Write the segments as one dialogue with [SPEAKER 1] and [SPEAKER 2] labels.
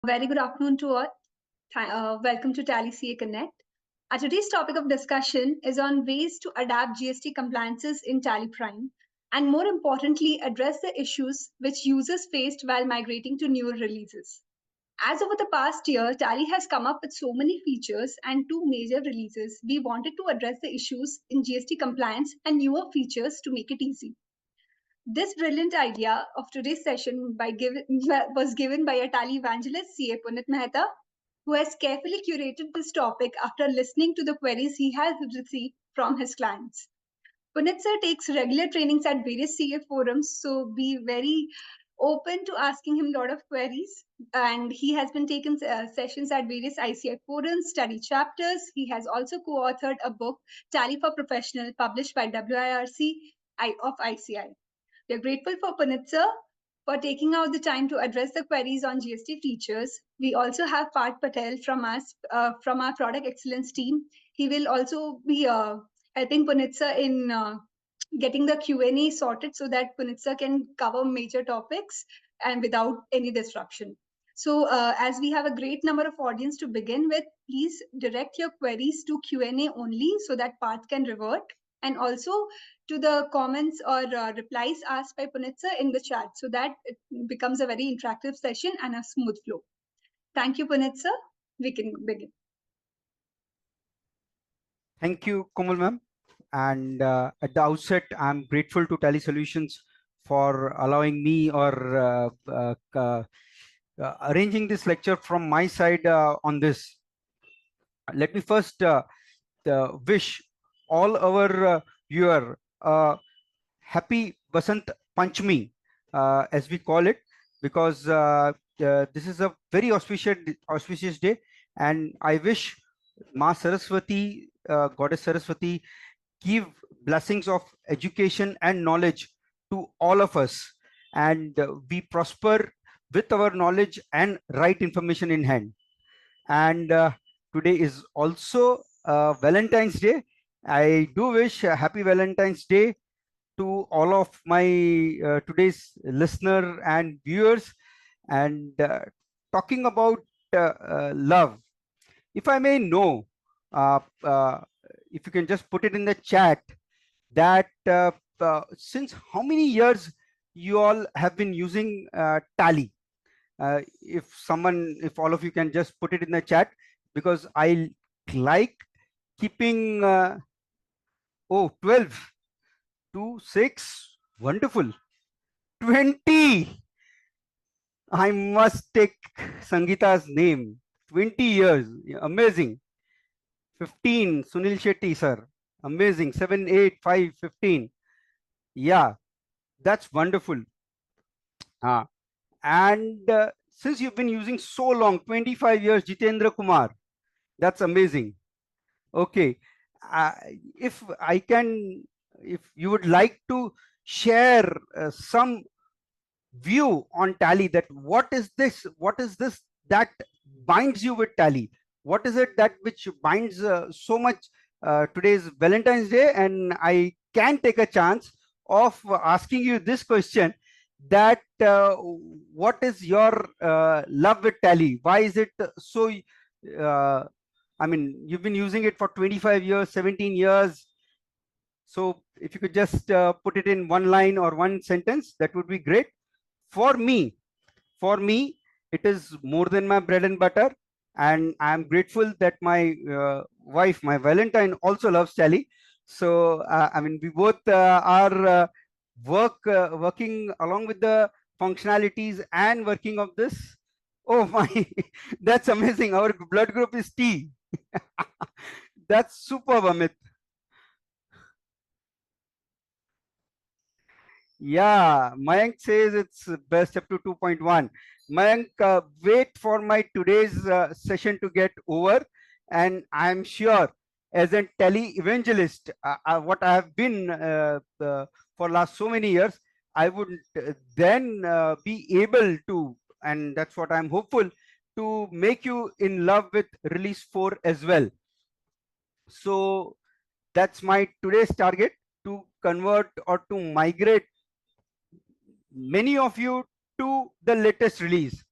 [SPEAKER 1] Very good afternoon to all. Welcome to Tally CA Connect. Today's topic of discussion is on ways to adapt GST compliances in Tally Prime and, more importantly, address the issues which users faced while migrating to newer releases. As over the past year, Tally has come up with so many features and two major releases. We wanted to address the issues in GST compliance and newer features to make it easy. This brilliant idea of today's session was given by a Tally evangelist, CA Punit Mehta, who has carefully curated this topic after listening to the queries he has received from his clients. Punit sir takes regular trainings at various CA forums, so be very open to asking him a lot of queries. And he has been taking sessions at various ICI forums, study chapters. He has also co-authored a book, Tally for Professional, published by WIRC of ICI. We're grateful for Punit sir for taking out the time to address the queries on GST features. We also have Parth Patel from from our product excellence team. He will also be helping Punit sir in getting the Q&A sorted so that Punit sir can cover major topics and without any disruption. So as we have a great number of audience to begin with, please direct your queries to Q&A only so that Parth can revert, and also to the comments or replies asked by Punit sir in the chat so that it becomes a very interactive session and a smooth flow. Thank you, Punit sir. We can begin.
[SPEAKER 2] Thank you, Komal ma'am. And at the outset, I'm grateful to Tally Solutions for allowing me or arranging this lecture from my side on this. Let me first wish all our viewer happy Basant Panchami, as we call it, because this is a very auspicious day, and I wish Ma Saraswati, Goddess Saraswati, give blessings of education and knowledge to all of us, and we prosper with our knowledge and right information in hand. And today is also Valentine's Day. I do wish a happy Valentine's Day to all of my today's listener and viewers. And talking about love, if I may know, if you can just put it in the chat, that since how many years you all have been using Tally? If all of you can just put it in the chat, because I like keeping 12 to 6, wonderful. 20, I must take Sangeeta's name. 20 years, amazing. 15, Sunil Shetty sir, amazing. 7, 8, 5, 15. Yeah, that's wonderful. And since you've been using so long, 25 years, Jitendra Kumar, that's amazing. Okay, if you would like to share some view on Tally, that what is this that binds you with Tally? What is it that which binds so much? Today's Valentine's Day, and I can take a chance of asking you this question, that what is your love with Tally? Why is it so I mean, you've been using it for 25 years, 17 years. So if you could just put it in one line or one sentence, that would be great. For me, it is more than my bread and butter. And I'm grateful that my wife, my Valentine, also loves Tally. So, I mean, we both are working along with the functionalities and working of this. Oh my, that's amazing. Our blood group is T. That's superb, Amit. Yeah, Mayank says it's best up to 2.1. Mayank, wait for my today's session to get over, and I'm sure as a Tally evangelist, what I have been for last so many years, I would then be able to, and that's what I'm hopeful, to make you in love with release 4 as well. So that's my today's target, to convert or to migrate many of you to the latest release.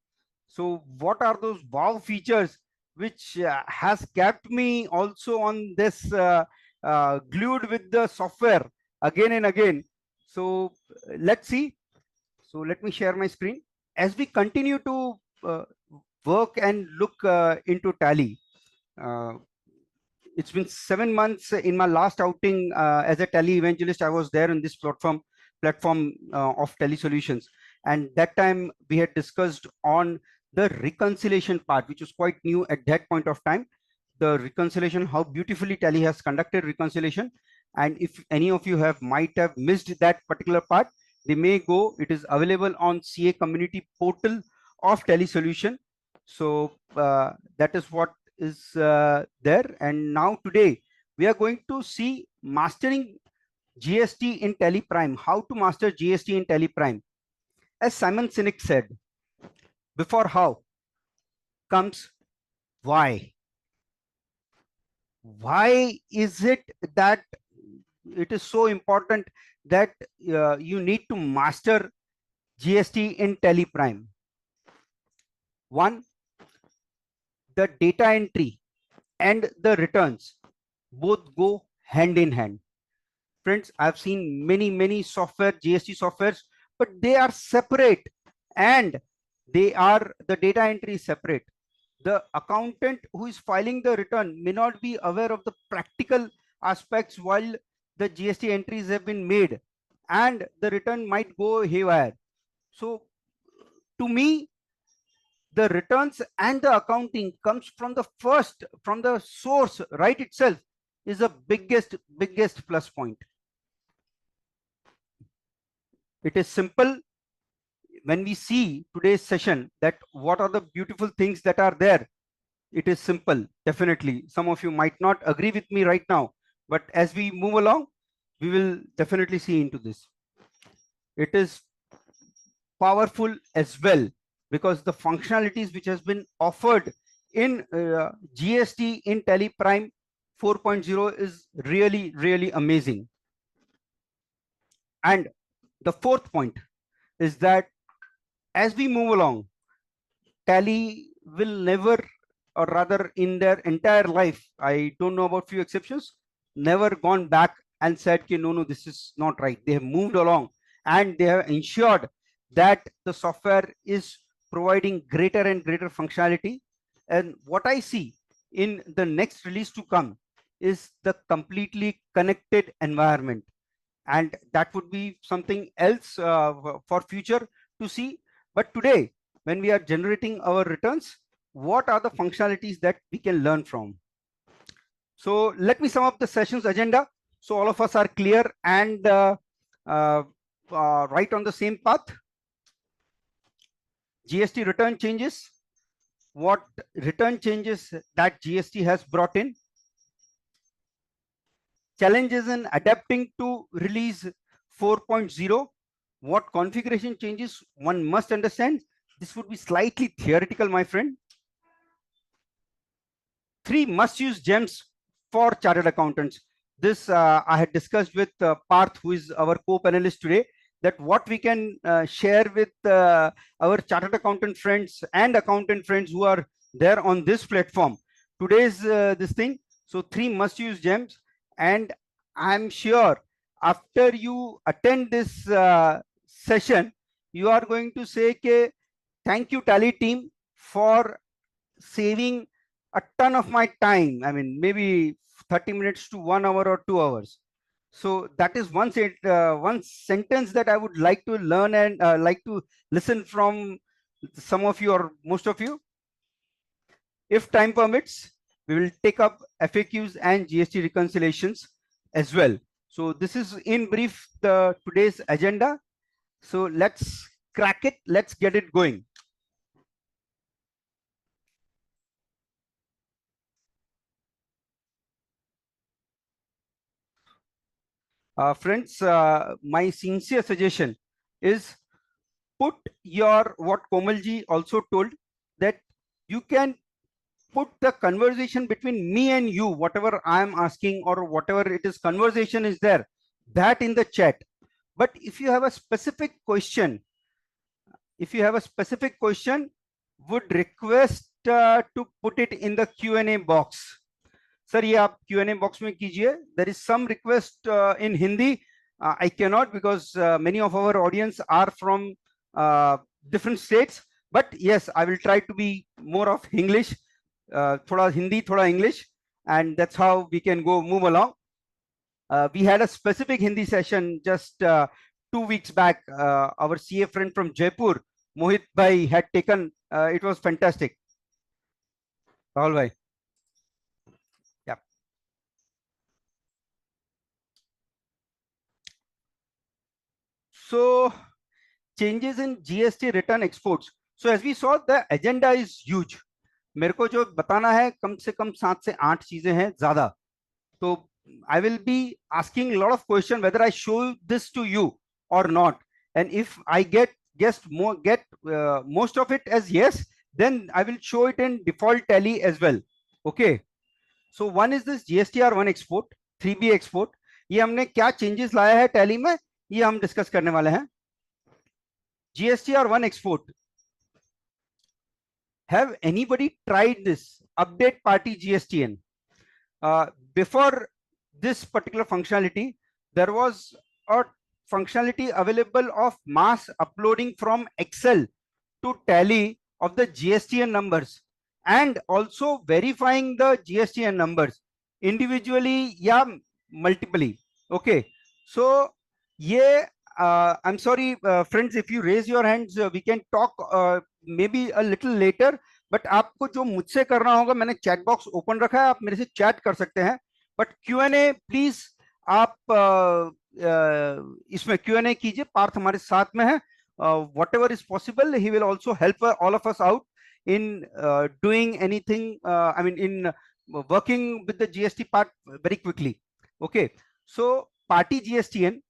[SPEAKER 2] So what are those wow features which has kept me also on this glued with the software again and again? So let's see. So let me share my screen. As we continue to work and look into Tally, uh, it's been 7 months in my last outing as a Tally evangelist. I was there in this platform of Tally Solutions, and that time we had discussed on the reconciliation part, which was quite new at that point of time. The reconciliation, how beautifully Tally has conducted reconciliation, and if any of you might have missed that particular part, they may go. It is available on CA community portal of Tally Solution. So that is what is there. And now today we are going to see mastering GST in Tally Prime. How to master GST in Tally Prime. As Simon Sinek said, before how comes why. Why is it that it is so important that you need to master GST in Tally Prime? One, the data entry and the returns both go hand in hand. Friends, I've seen many software, GST softwares, but they are separate, and the data entry is separate. The accountant who is filing the return may not be aware of the practical aspects while the GST entries have been made, and the return might go haywire. So to me, the returns and the accounting comes from the source right itself is the biggest plus point. It is simple. When we see today's session, that what are the beautiful things that are there, it is simple. Definitely some of you might not agree with me right now, but as we move along, we will definitely see into this. It is powerful as well, because the functionalities which has been offered in GST in Tally Prime 4.0 is really amazing. And the fourth point is that as we move along, Tally will never, or rather in their entire life, I don't know about few exceptions, never gone back and said, no, this is not right. They have moved along and they have ensured that the software is providing greater and greater functionality. And what I see in the next release to come is the completely connected environment. And that would be something else for future to see. But today, when we are generating our returns, what are the functionalities that we can learn from? So let me sum up the session's agenda, so all of us are clear and right on the same path. GST return changes, what return changes that GST has brought in, challenges in adapting to release 4.0, what configuration changes one must understand. This would be slightly theoretical, my friend. 3 must-use gems for chartered accountants. This I had discussed with Parth, who is our co-panelist today, that what we can share with our chartered accountant friends and accountant friends who are there on this platform. Today's this thing. So 3 must-use gems, and I'm sure after you attend this session, you are going to say, "Okay, thank you, Tally team, for saving a ton of my time. I mean, maybe 30 minutes to 1 hour or 2 hours." So that is one sentence that I would like to learn and like to listen from some of you or most of you. If time permits, we will take up FAQs and GST reconciliations as well. So this is in brief the today's agenda. So let's crack it. Let's get it going. Friends, my sincere suggestion is put your, what Komalji also told, that you can put the conversation between me and you, whatever I am asking or whatever it is, conversation is there, that in the chat. But if you have a specific question, would request to put it in the Q&A box. Sir ये आप Q&A box में कीजिए. There is some request in Hindi. I cannot because many of our audience are from different states. But yes, I will try to be more of English. थोड़ा Hindi, थोड़ा English, and that's how we can move along. We had a specific Hindi session just 2 weeks back. Our CA friend from Jaipur, Mohit Bhai, had taken. It was fantastic. Rahul Bhai. Yeah. So changes in GST return exports. So as we saw, the agenda is huge. मेरे को जो बताना है कम से कम 7 से 8 चीजें हैं ज्यादा. तो I will be asking a lot of questions whether I show this to you or not. And if I get most of it as yes, then I will show it in default tally as well. Okay. So one is this GSTR1 export, 3B export. ये हमने क्या changes लाया है tally में, ये हम discuss करने वाले हैं. GSTR1 export. Have anybody tried this update party GSTN? Before this particular functionality, there was a functionality available of mass uploading from Excel to tally of the GSTN numbers and also verifying the GSTN numbers individually या multiply. Okay, so yeah, I'm sorry, friends, if you raise your hands, we can talk maybe a little later. But आपको जो मुझसे करना होगा, मैंने chat box open रखा है, आप मेरे से चैट कर सकते हैं. बट Q&A प्लीज आप इसमें Q&A कीजिए. पार्थ हमारे साथ में है. whatever is possible, he will also help all of us out in doing anything. I mean, in working with the GST part very quickly. Okay, so party GSTN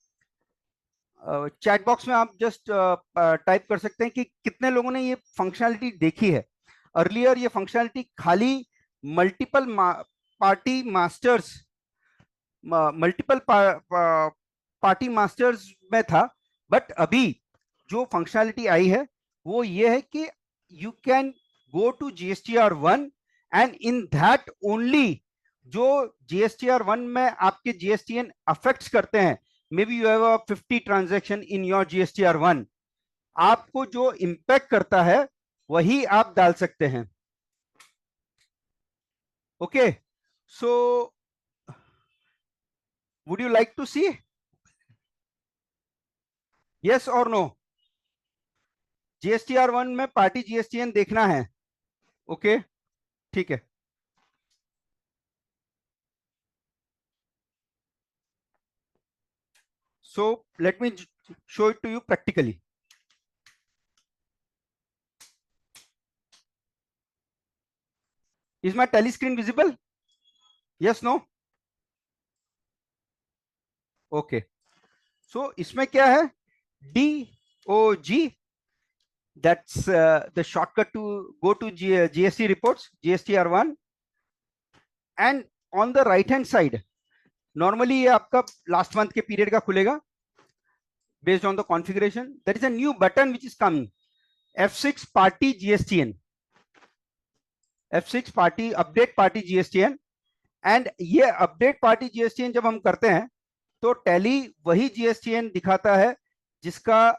[SPEAKER 2] chat box में आप just type कर सकते हैं कि कितने लोगों ने ये फंक्शनैलिटी देखी है. अर्लियर ये फंक्शनैलिटी खाली मल्टीपल पार्टी मास्टर्स में था. बट अभी जो फंक्शनैलिटी आई है वो ये है कि you can go to GSTR1 and in that only जो GSTR1 में आपके GSTN अफेक्ट्स करते हैं. maybe you have a 50 transaction in your GSTR1. आपको जो इंपैक्ट करता है वही आप डाल सकते हैं. Okay, so would you like to see? yes or no? GSTR1 में पार्टी GSTN देखना है. ओके, ठीक है. So let me show it to you practically. Is my tally screen visible? Yes, no? Okay. So इसमें क्या है? DOG. That's the shortcut to go to GST reports, GSTR1. And on the right hand side, normally ये आपका last month के period का खुलेगा. Based on the configuration, there is a new button which is coming. F6 party GSTN. F6 party update party GSTN. And ये update party GSTN जब हम करते हैं तो टैली वही GSTN दिखाता है जिसका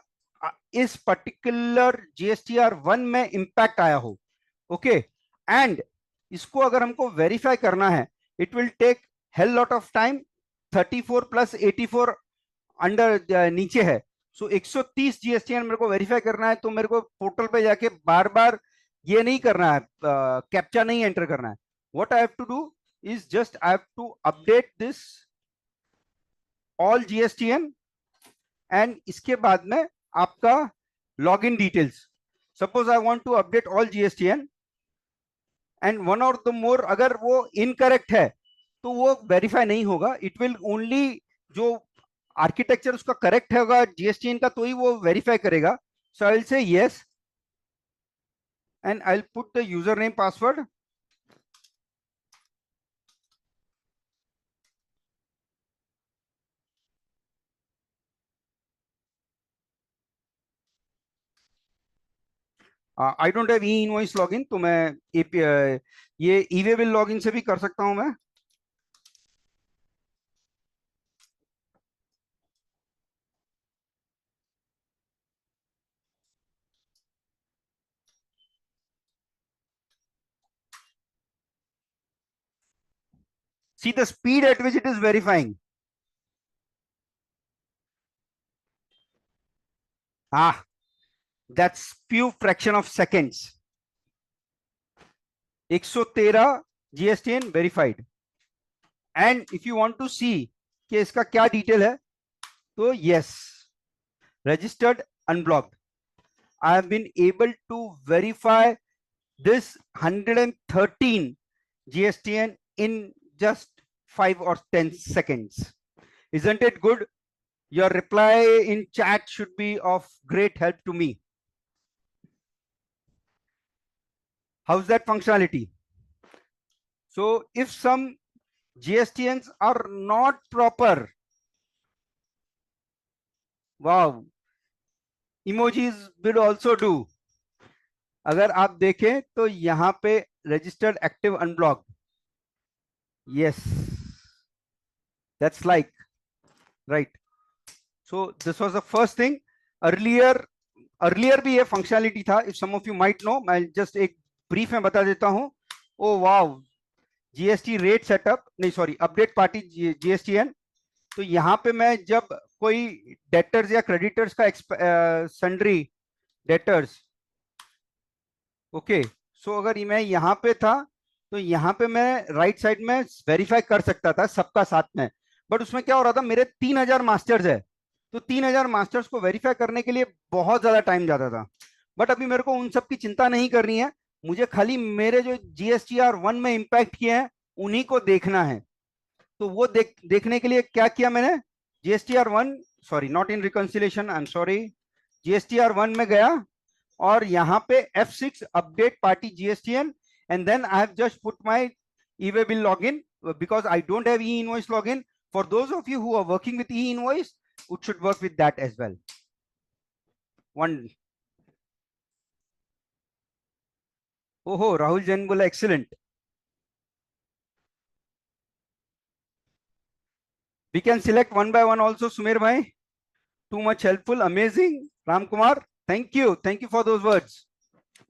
[SPEAKER 2] इस पर्टिकुलर GSTR1 में इंपैक्ट आया हो. ओके, एंड इसको अगर हमको वेरीफाई करना है, it will take hell lot of time. 34 plus 84 under नीचे है. सो 130 GSTN मेरे को वेरीफाई करना है, तो मेरे को पोर्टल पे जाके बार बार ये नहीं करना है, कैप्चा नहीं एंटर करना है. What I have to do is just I have to update this all GSTN and इसके बाद में आपका login details. Suppose I want to update all GSTN and one or the more अगर वो incorrect है तो वो verify नहीं होगा. It will only जो architecture उसका correct होगा GSTN का तो ही वो verify करेगा. So I will say yes and I'll put the username password. I don't have E invoice login, तो मैं एपीआई ये ई वे बिल लॉगिन से भी कर सकता हूं मैं। See the speed at which it is verifying. Ah, that's few fraction of seconds. 113 GSTN verified. And if you want to see कि इसका क्या डिटेल है, तो yes, registered unblocked. I have been able to verify this 113 GSTN in just 5 or 10 seconds. Isn't it good? Your reply in chat should be of great help to me. How's that functionality? So if some GSTNs are not proper, wow, emojis will also do. अगर आप देखें तो यहां पे registered active unblocked. Yes, that's like right. So this was the first thing. Earlier भी ये functionality था. If some of you might know, मैं just एक brief में बता देता हूं. Oh wow, GST rate setup, नहीं sorry, update party GSTN. तो यहाँ पे मैं जब कोई डेटर्स या क्रेडिटर्स का सन्ड्री डेटर्स, ओके, सो अगर मैं यहाँ पे था तो यहाँ पे मैं राइट साइड में वेरीफाई कर सकता था सबका साथ में, बट उसमें क्या हो रहा था, मेरे 3000 मास्टर्स है, तो 3000 मास्टर्स को वेरीफाई करने के लिए बहुत ज्यादा टाइम जाता था। बट अभी मेरे को उन सब की चिंता नहीं करनी है, मुझे खाली मेरे जो GSTR1 में इंपैक्ट किए हैं उन्हीं को देखना है। तो वो देखने के लिए क्या किया मैंने, GSTR1, sorry not in reconciliation, I am sorry, GSTR1 में गया और यहाँ पे F6 update party GSTN, and then I have just put my e-way bill login because I don't have e-invoice login. For those of you who are working with e-invoice, it should work with that as well. One. Oh, Rahul Jain bola excellent. We can select one by one also, Sumer bhai. Too much helpful, amazing. Ram Kumar, thank you for those words.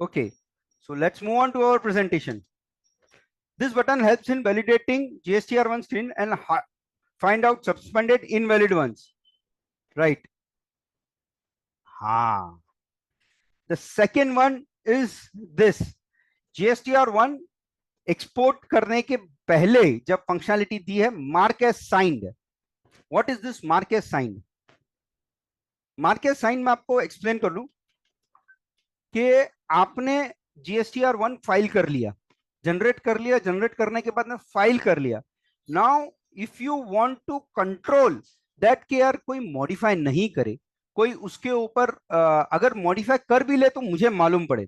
[SPEAKER 2] Okay, so let's move on to our presentation. This button helps in validating GSTR1 screen and find out suspended invalid ones, right? The second one is this, GSTR1 export करने के पहले जब functionality दी है mark as signed. What is this mark as signed? Mark as signed मैं आपको explain कर लूं कि आपने GSTR1 फाइल कर लिया, जनरेट कर लिया, जनरेट करने के बाद में फाइल कर लिया। Now if you want to control that कि यार कोई मॉडिफाई नहीं करे, कोई उसके ऊपर अगर मॉडिफाई कर भी ले तो मुझे मालूम पड़े।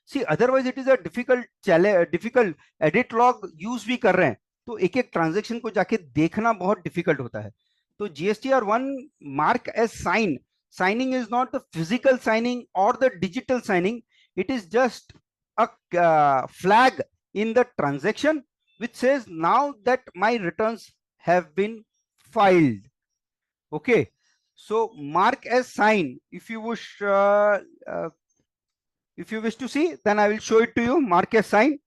[SPEAKER 2] See otherwise it is a difficult edit log use भी कर रहे हैं तो एक एक ट्रांजेक्शन को जाके देखना बहुत डिफिकल्ट होता है। तो GSTR1 mark as sign, signing is not the physical signing or the digital signing, it is just a flag in the transaction which says now that my returns have been filed. Okay, so mark as sign. If you wish to see, then I will show it to you. Mark as sign,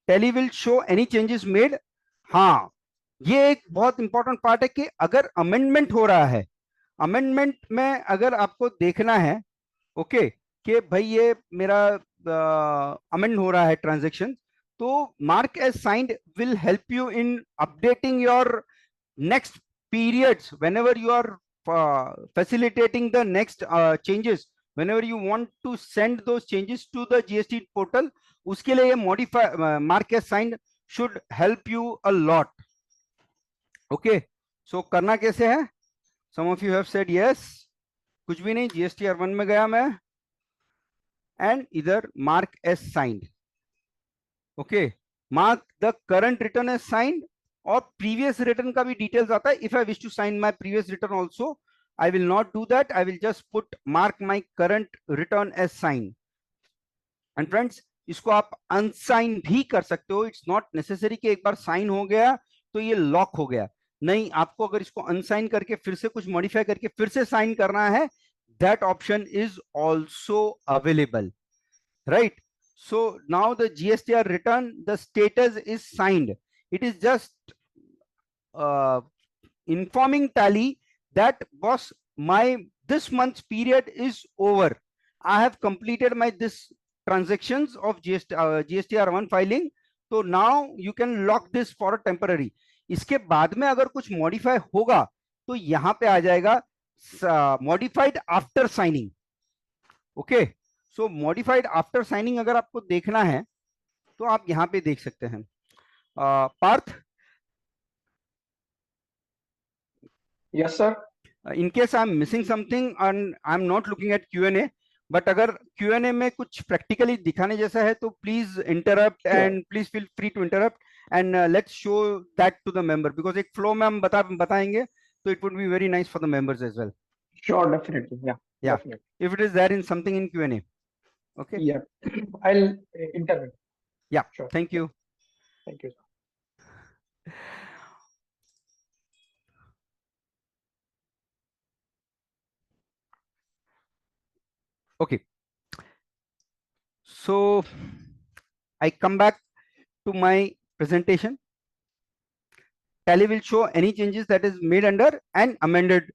[SPEAKER 2] Tally will show any changes made. हाँ, ये एक बहुत important part है कि अगर amendment हो रहा है, अमेंडमेंट में अगर आपको देखना है ओके कि भाई ये मेरा अमेंड हो रहा है ट्रांजैक्शन, तो mark as signed will help you in updating your next periods whenever you are facilitating the next changes, whenever you want to send those changes to the GST portal, उसके लिए ये modify mark as signed should help you a lot. Okay, so करना कैसे है? Some of you have said yes, कुछ भी नहीं, GSTR1 में गया मैं and इधर mark as signed. Okay, mark the current return as signed और प्रीवियस रिटर्न का भी डिटेल्स आता है। If I wish to sign my previous return also, I will not do that, I will just put mark my current return as sign and friends, इसको आप अनसाइन भी कर सकते हो. इट्स नॉट नेसेसरी कि एक बार साइन हो गया तो ये लॉक हो गया. नहीं, आपको अगर इसको अनसाइन करके फिर से कुछ मॉडिफाई करके फिर से साइन करना है, that option is also available, right? So now the GSTR return, the status is signed. It is just informing Tally that boss, my this month's period is over. I have completed my this transactions of GSTR1 filing. So now you can lock this for a temporary. इसके बाद में अगर कुछ modify होगा तो यहां पे आ जाएगा मॉडिफाइड आफ्टर साइनिंग. ओके, सो मॉडिफाइड आफ्टर साइनिंग अगर आपको देखना है तो आप यहां पे देख सकते हैं. Partha,
[SPEAKER 3] Yes, sir.
[SPEAKER 2] in case I'm missing something and I'm not looking at Q&A, but अगर Q&A में कुछ practically दिखाने जैसा है तो please interrupt
[SPEAKER 3] Sure.
[SPEAKER 2] and please feel free to interrupt and let's show that to the member, because एक flow में हम बताएंगे तो it would be very nice for the members as well.
[SPEAKER 3] Sure, definitely. Yeah.
[SPEAKER 2] Yeah.
[SPEAKER 3] Definitely.
[SPEAKER 2] If it is there in something in Q&A. Okay.
[SPEAKER 3] Yeah. I'll intervene.
[SPEAKER 2] Yeah.
[SPEAKER 3] Sure.
[SPEAKER 2] Thank you.
[SPEAKER 3] Thank you.
[SPEAKER 2] Okay. So I come back to my presentation. Tally will show any changes that is made under and amended.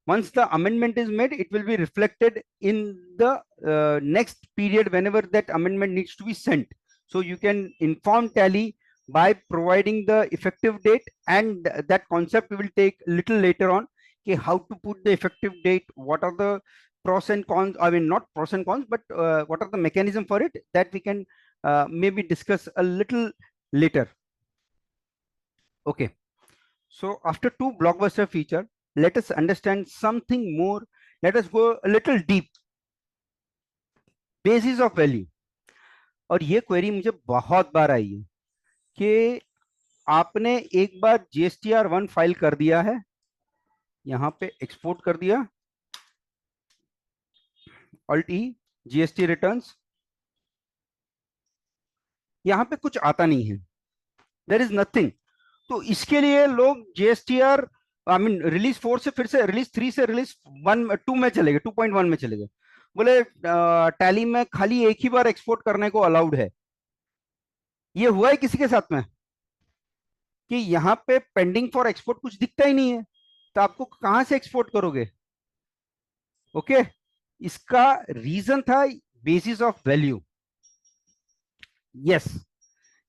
[SPEAKER 2] Once the amendment is made, it will be reflected in the next period whenever that amendment needs to be sent. So you can inform Tally by providing the effective date, and that concept we will take little later on. Okay, how to put the effective date, what are the pros and cons, I mean not pros and cons, but what are the mechanism for it, that we can maybe discuss a little later. Okay, so after two blockbuster feature, let us understand something more. Let us go a little deep. Basis of value. और ये query मुझे बहुत बार आई है कि आपने एक बार GSTR1 file कर दिया है, यहां पे एक्सपोर्ट कर दिया, Alt E, GST रिटर्न्स, यहां पे कुछ आता नहीं है, देयर इज नथिंग. तो इसके लिए लोग GSTR आई मीन रिलीज 4 से फिर से रिलीज 3 से रिलीज 2 में चले गए, 2.1 में चले गए. बोले टैली में खाली एक ही बार एक्सपोर्ट करने को अलाउड है. ये हुआ है किसी के साथ में कि यहाँ पे पेंडिंग फॉर एक्सपोर्ट कुछ दिखता ही नहीं है, तो आपको कहां से एक्सपोर्ट करोगे? ओके, इसका रीजन था बेसिस ऑफ वैल्यू. यस,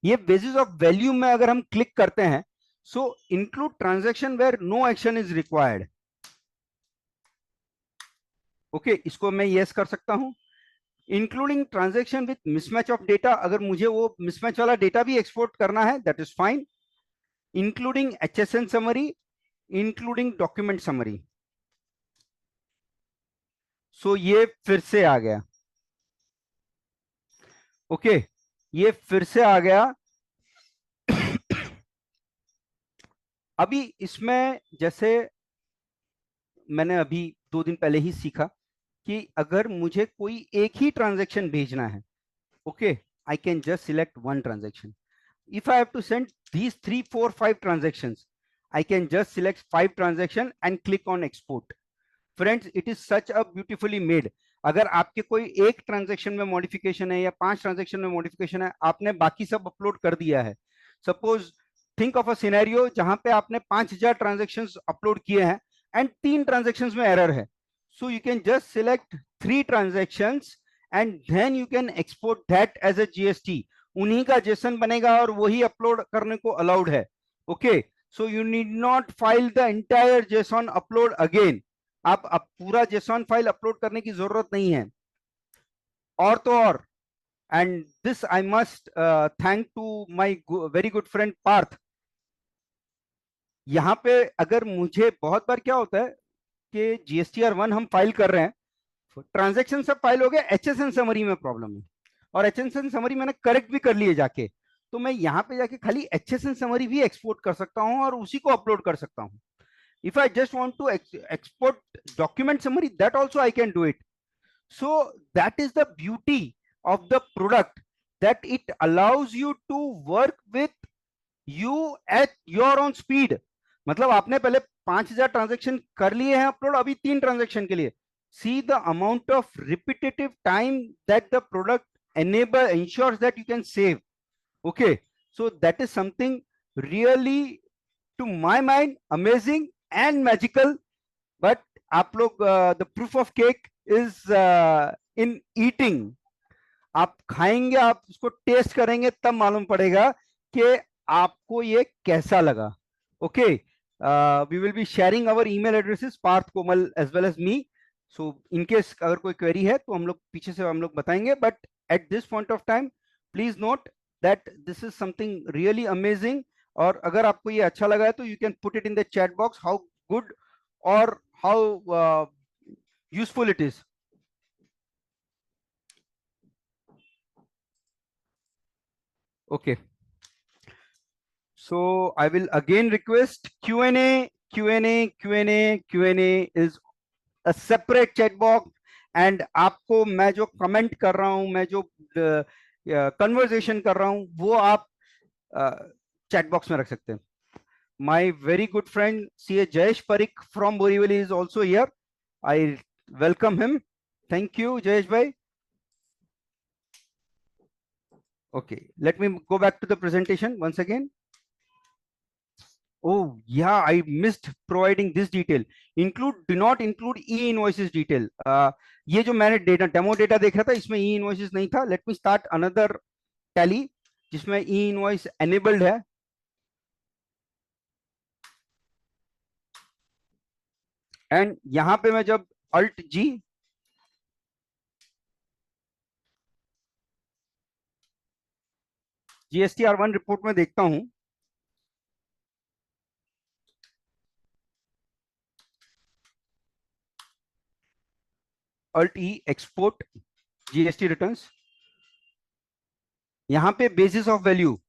[SPEAKER 2] ये बेसिस ऑफ वैल्यू में अगर हम क्लिक करते हैं, so include transaction where no action is required. Okay, इसको मैं यस कर सकता हूं. Including transaction with mismatch of data, अगर मुझे वो मिसमैच वाला डेटा भी एक्सपोर्ट करना है, that is fine. Including HSN summary, including document summary. So ये फिर से आ गया. ओके, ये फिर से आ गया. अभी इसमें जैसे मैंने अभी 2 दिन पहले ही सीखा कि अगर मुझे कोई एक ही ट्रांजैक्शन भेजना है, okay, I can just select one transaction. If I have to send these 3 4 5 transactions, I can just select 5 transaction and click on export. Friends, it is such a beautifully made. अगर आपके कोई एक transaction में modification है या 5 transaction में modification है, आपने बाकी सब अपलोड कर दिया है. Suppose think of a scenario जहां पे आपने 5000 ट्रांजैक्शंस अपलोड किए हैं एंड 3 ट्रांजैक्शंस में एरर है. So you can just select 3 transactions and then you can export that as a GST. उन्हीं का जेसन बनेगा और वही अपलोड करने को अलाउड है. Okay, so you need not file the entire Jason upload again. आप पूरा जेसन फाइल अपलोड करने की जरूरत नहीं है. और तो और, and this I must thank to my very good friend Parth. यहां पे अगर मुझे बहुत बार क्या होता है कि GSTR1 हम फाइल कर रहे हैं, ट्रांजैक्शन सब फाइल हो गया, HSN समरी में प्रॉब्लम है, और HSN समरी मैंने करेक्ट भी कर लिए जाके, तो मैं यहां पे जाके खाली HSN समरी भी एक्सपोर्ट कर सकता हूं और उसी को अपलोड कर सकता हूं. If I just want to export document summary, that also I can do it. So that is the beauty of the product that it allows you to work with you at your own speed. मतलब आपने पहले 5000 transaction कर लिए हैं upload, अभी 3 transaction के लिए. See the amount of repetitive time that the product ensures that you can save. Okay, so that is something really, to my mind, amazing and magical. But आप लोग the proof of cake is in eating. आप खाएंगे, आप उसको test करेंगे, तब मालूम पड़ेगा कि आपको ये कैसा लगा. Okay, we will be sharing our email addresses, Parth, Komal as well as me. So in case अगर कोई क्वेरी है तो हम लोग पीछे से हम लोग बताएंगे. But at this point of time please note that this is something really amazing. और अगर आपको ये अच्छा लगा है तो you can put it in the chat box how good और how useful it is. Okay, so I will again request Q&A. Q&A is a separate chat box, and आपको मैं जो कमेंट कर रहा हूं, मैं जो कन्वर्सेशन कर रहा हूं, वो आप चैट बॉक्स में रख सकते हैं. My very good friend CA Jayesh Parikh from Borivali is also here. I welcome him. Thank you, Jayesh bhai. Okay, let me go back to the presentation once again. Oh yeah, I missed providing this detail. Do not include e-invoices detail. ये जो मैंने demo data देख रहा था, इसमें e-invoices नहीं था. Let me start another tally जिसमें e-invoice enabled है. And यहाँ पे मैं जब Alt G GSTR1 रिपोर्ट में देखता हूं, Alt E export GST returns. यहाँ पे बेसिस ऑफ वैल्यू,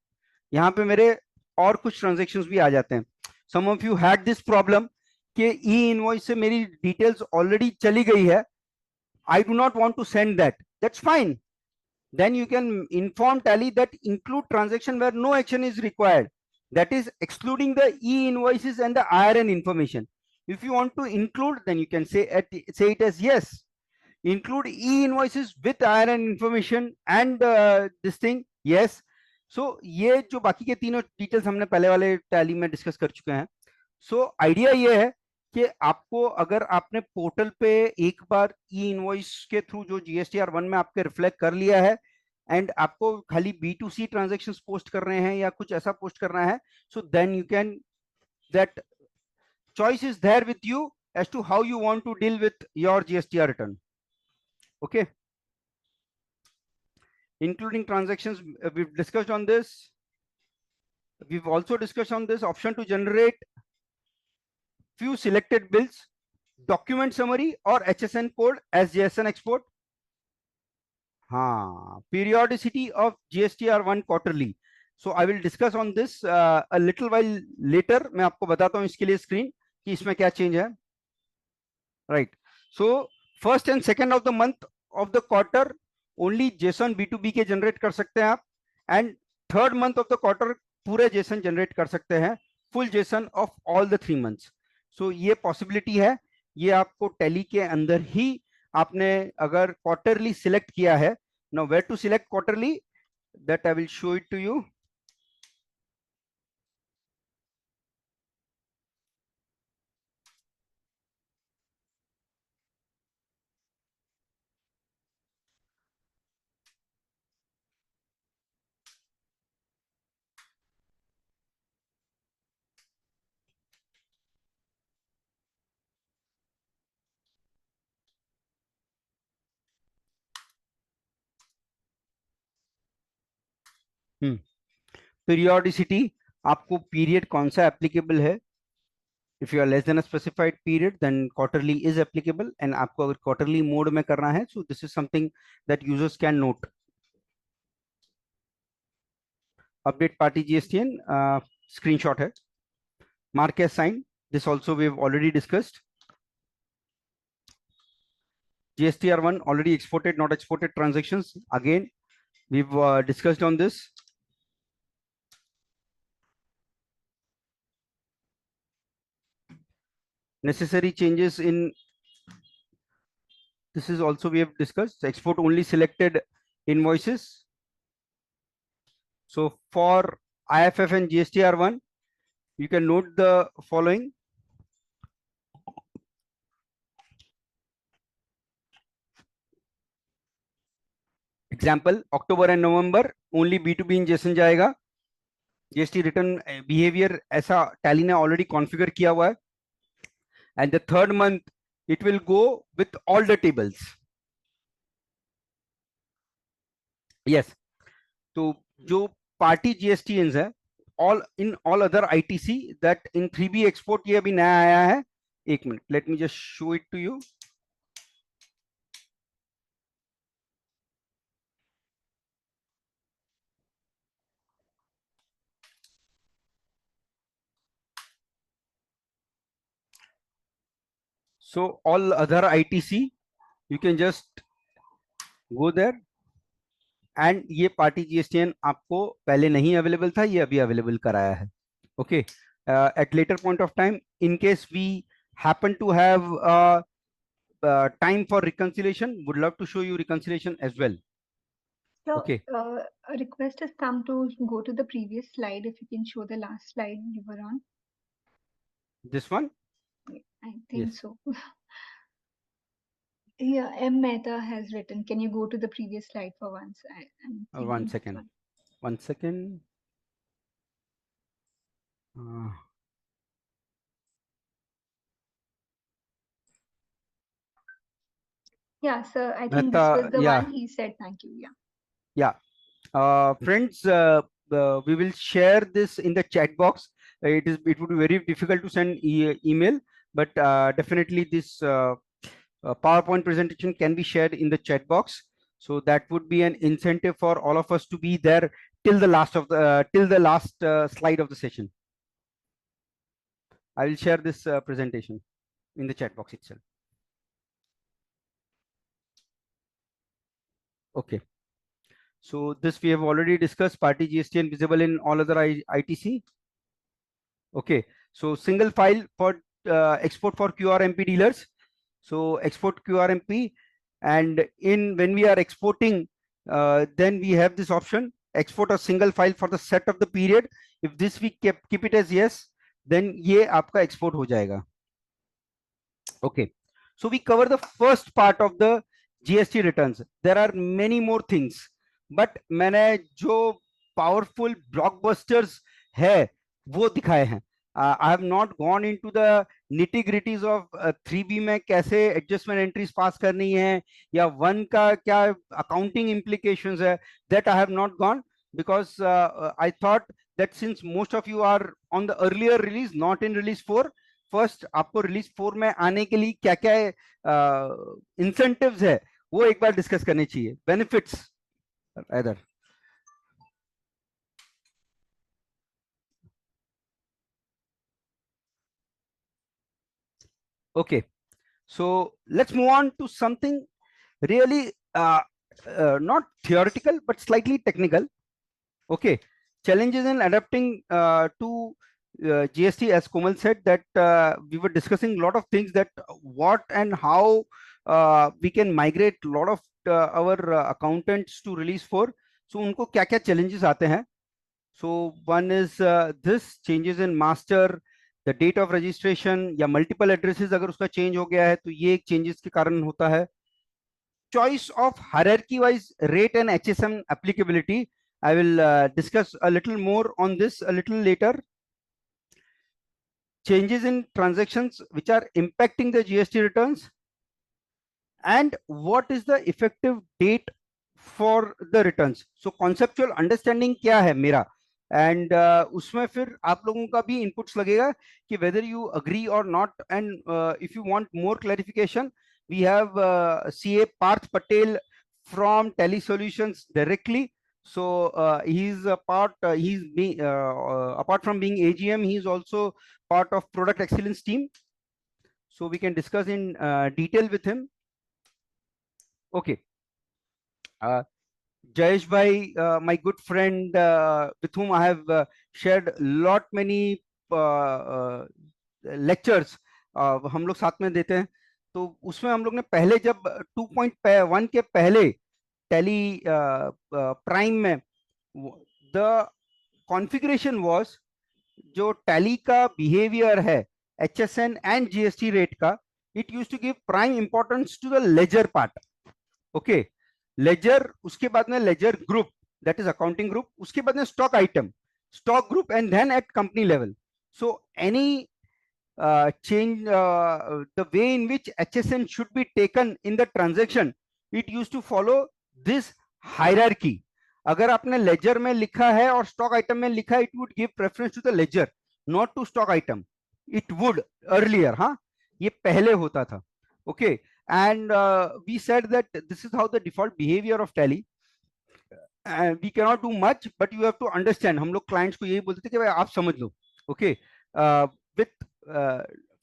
[SPEAKER 2] यहाँ पे मेरे और कुछ ट्रांजेक्शंस भी आ जाते हैं. Some of you had this problem कि ई इनवॉइस से मेरी डिटेल्स ऑलरेडी चली गई है. I do not want to send that. That's fine. Then you can inform Tally that include transaction where no action is required. That is excluding the e-invoices and the IRN information. If you want to include, then you can say it as yes. Include e-invoices with IRN information and this thing, yes. So ये जो बाकी के तीनों details हमने पहले वाले tally में discuss कर चुके हैं. So आइडिया ये है कि आपको, अगर आपने पोर्टल पे एक बार ई इनवॉइस के थ्रू जो GSTR1 में आपके रिफ्लेक्ट कर लिया है, एंड आपको खाली B2C ट्रांजेक्शंस पोस्ट कर रहे हैं या कुछ ऐसा पोस्ट करना है, so then you can, that choice is there with you as to how you want to deal with your GSTR return. Okay, including transactions, we've discussed on this. We've also discussed on this option to generate few selected bills, document summary or HSN code as JSON export. Periodicity of GSTR1 quarterly. So I will discuss on this a little while later. मैं आपको बताता हूँ इसके लिए screen कि इसमें क्या change है. Right. So first and second of the month of the quarter only JSON B2B के जनरेट कर सकते हैं आप, and third month of the quarter पूरे JSON जनरेट कर सकते हैं, full JSON of all the 3 months. सो ये पॉसिबिलिटी है. ये आपको टैली के अंदर ही, आपने अगर क्वार्टरली सिलेक्ट किया है, now where to select quarterly, that I will show it to you. Periodicity, आपको पीरियड कौन सा एप्लीकेबल है. If you are less than a specified period then quarterly is applicable, and आपको अगर क्वार्टरली मोड में करना है, so this is something that users can note. Update party GSTN screenshot है, mark as sign. This also we have already discussed. GSTR1 already exported, not exported transactions. Again, we've discussed on this. Necessary changes in this is also we have discussed. Export only selected invoices. So for IFF and GSTR1, you can note the following. Example, October and November only B2B in JSON जाएगा. GST return behavior ऐसा Tally ने already configure किया हुआ है. And the third month it will go with all the tables. Yes. तो जो party GSTNs है, all in all other ITC that in 3B export ये अभी नया आया है. एक minute, let me just show it to you. So all other ITC, you can just go there. And ये पार्टी GSTN आपको पहले नहीं अवेलेबल था, ये अभी अवेलेबल कराया है. Okay. At later point of time, in case we happen to have time for reconciliation, would love to show you reconciliation as well.
[SPEAKER 1] So,
[SPEAKER 2] Okay.
[SPEAKER 1] a request has come to go to the previous slide. If you can show the last slide you were on.
[SPEAKER 2] This one?
[SPEAKER 1] I think
[SPEAKER 2] Yes.
[SPEAKER 1] so. Yeah, M. Mehta has written. Can you go to the previous slide for once? I'm thinking
[SPEAKER 2] One
[SPEAKER 1] this
[SPEAKER 2] second.
[SPEAKER 1] one.
[SPEAKER 2] 1 second.
[SPEAKER 1] Yeah, sir. I think this
[SPEAKER 2] Mehta,
[SPEAKER 1] was the
[SPEAKER 2] yeah.
[SPEAKER 1] one he said. Thank you. Yeah.
[SPEAKER 2] Yeah. Friends, we will share this in the chat box. It would be very difficult to send email, but definitely this PowerPoint presentation can be shared in the chat box. So that would be an incentive for all of us to be there till the last of the slide of the session. I will share this presentation in the chat box itself. Okay. So this we have already discussed. Party GSTN visible in all other ITC. Okay. So single file for export for QRMP dealers. So export QRMP, and when we are exporting, then we have this option, export a single file for the set of the period. If this we keep it as yes, then ये आपका export हो जाएगा. Okay. So we cover the first part of the GST returns. There are many more things, but मैंने जो powerful blockbusters है वो दिखाए हैं. I have not gone into the nitty gritties of 3B में कैसे adjustment entries pass करनी है या 1 का क्या accounting implications है, that I have not gone because I thought that since most of you are on the earlier release, not in release 4, first आपको release 4 में आने के लिए क्या क्या इंसेंटिव्स है वो एक बार डिस्कस करनी चाहिए. बेनिफिट्स इधर. Okay, so let's move on to something really not theoretical but slightly technical. Okay, challenges in adapting to GST, as Komal said, that we were discussing a lot of things, that what and how we can migrate a lot of our accountants to release 4. So उनको क्या क्या challenges आते हैं. So one is this changes in master, the date of registration या multiple addresses अगर उसका change हो गया है तो ये एक changes के कारण होता है. Choice of hierarchy wise rate and HSM applicability. I will discuss a little more on this a little later. Changes in transactions which are impacting the GST returns, and what is the effective date for the returns. So conceptual understanding क्या है मेरा, and उसमें फिर आप लोगों का भी inputs लगेगा कि whether you agree or not, and if you want more clarification, we have CA Parth Patel from Tally Solutions directly. So he's a part, apart from being AGM, he's also part of product excellence team. So we can discuss in detail with him. Okay. Jayesh bhai, my good friend, with whom I have shared lot many lectures, हम लोग साथ में देते हैं, तो उसमें हम लोग ने पहले जब 2.1 के पहले टैली प्राइम में द कॉन्फ़िगरेशन वाज, जो टैली का बिहेवियर है HSN एंड GST रेट का, it use to give prime importance to the ledger part. Okay, ledger, उसके बाद में ledger group, that is accounting group, उसके बाद में stock item, stock group, and then at company level. So any change, the way in which HSN should be taken in the transaction, it used to follow this hierarchy. अगर आपने laser में लिखा है और stock item में लिखा है, it would give preference to the ledger, not to stock item. It would earlier, हाँ, ये पहले होता था. Okay, and we said that this is how the default behaviour of Tally. We cannot do much, but you have to understand. हम लोग clients को यही बोलते थे कि भाई आप समझ लो. Okay, with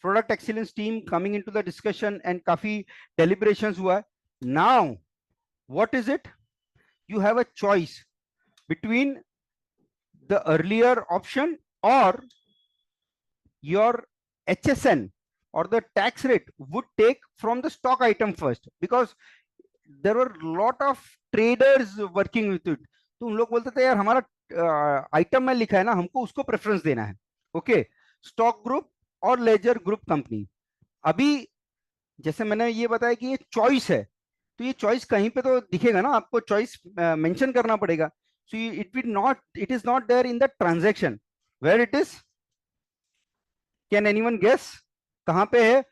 [SPEAKER 2] product excellence team coming into the discussion and काफी डेलिब्रेशंस हुआ है. Now what is it? You have a choice between the earlier option or your HSN or the tax rate would take from the stock item first, because there were lot of traders working with it. तो उन लोग बोलते थे यार हमारा item में लिखा है ना, हमको उसको प्रेफरेंस देना है. ओके, स्टॉक ग्रुप और लेजर ग्रुप कंपनी. अभी जैसे मैंने ये बताया कि ये चॉइस है, तो ये चॉइस कहीं पे तो दिखेगा ना, आपको चॉइस मेंशन करना पड़ेगा. So it will not, it is not there in the transaction. Where it is? Can anyone guess कहां पे है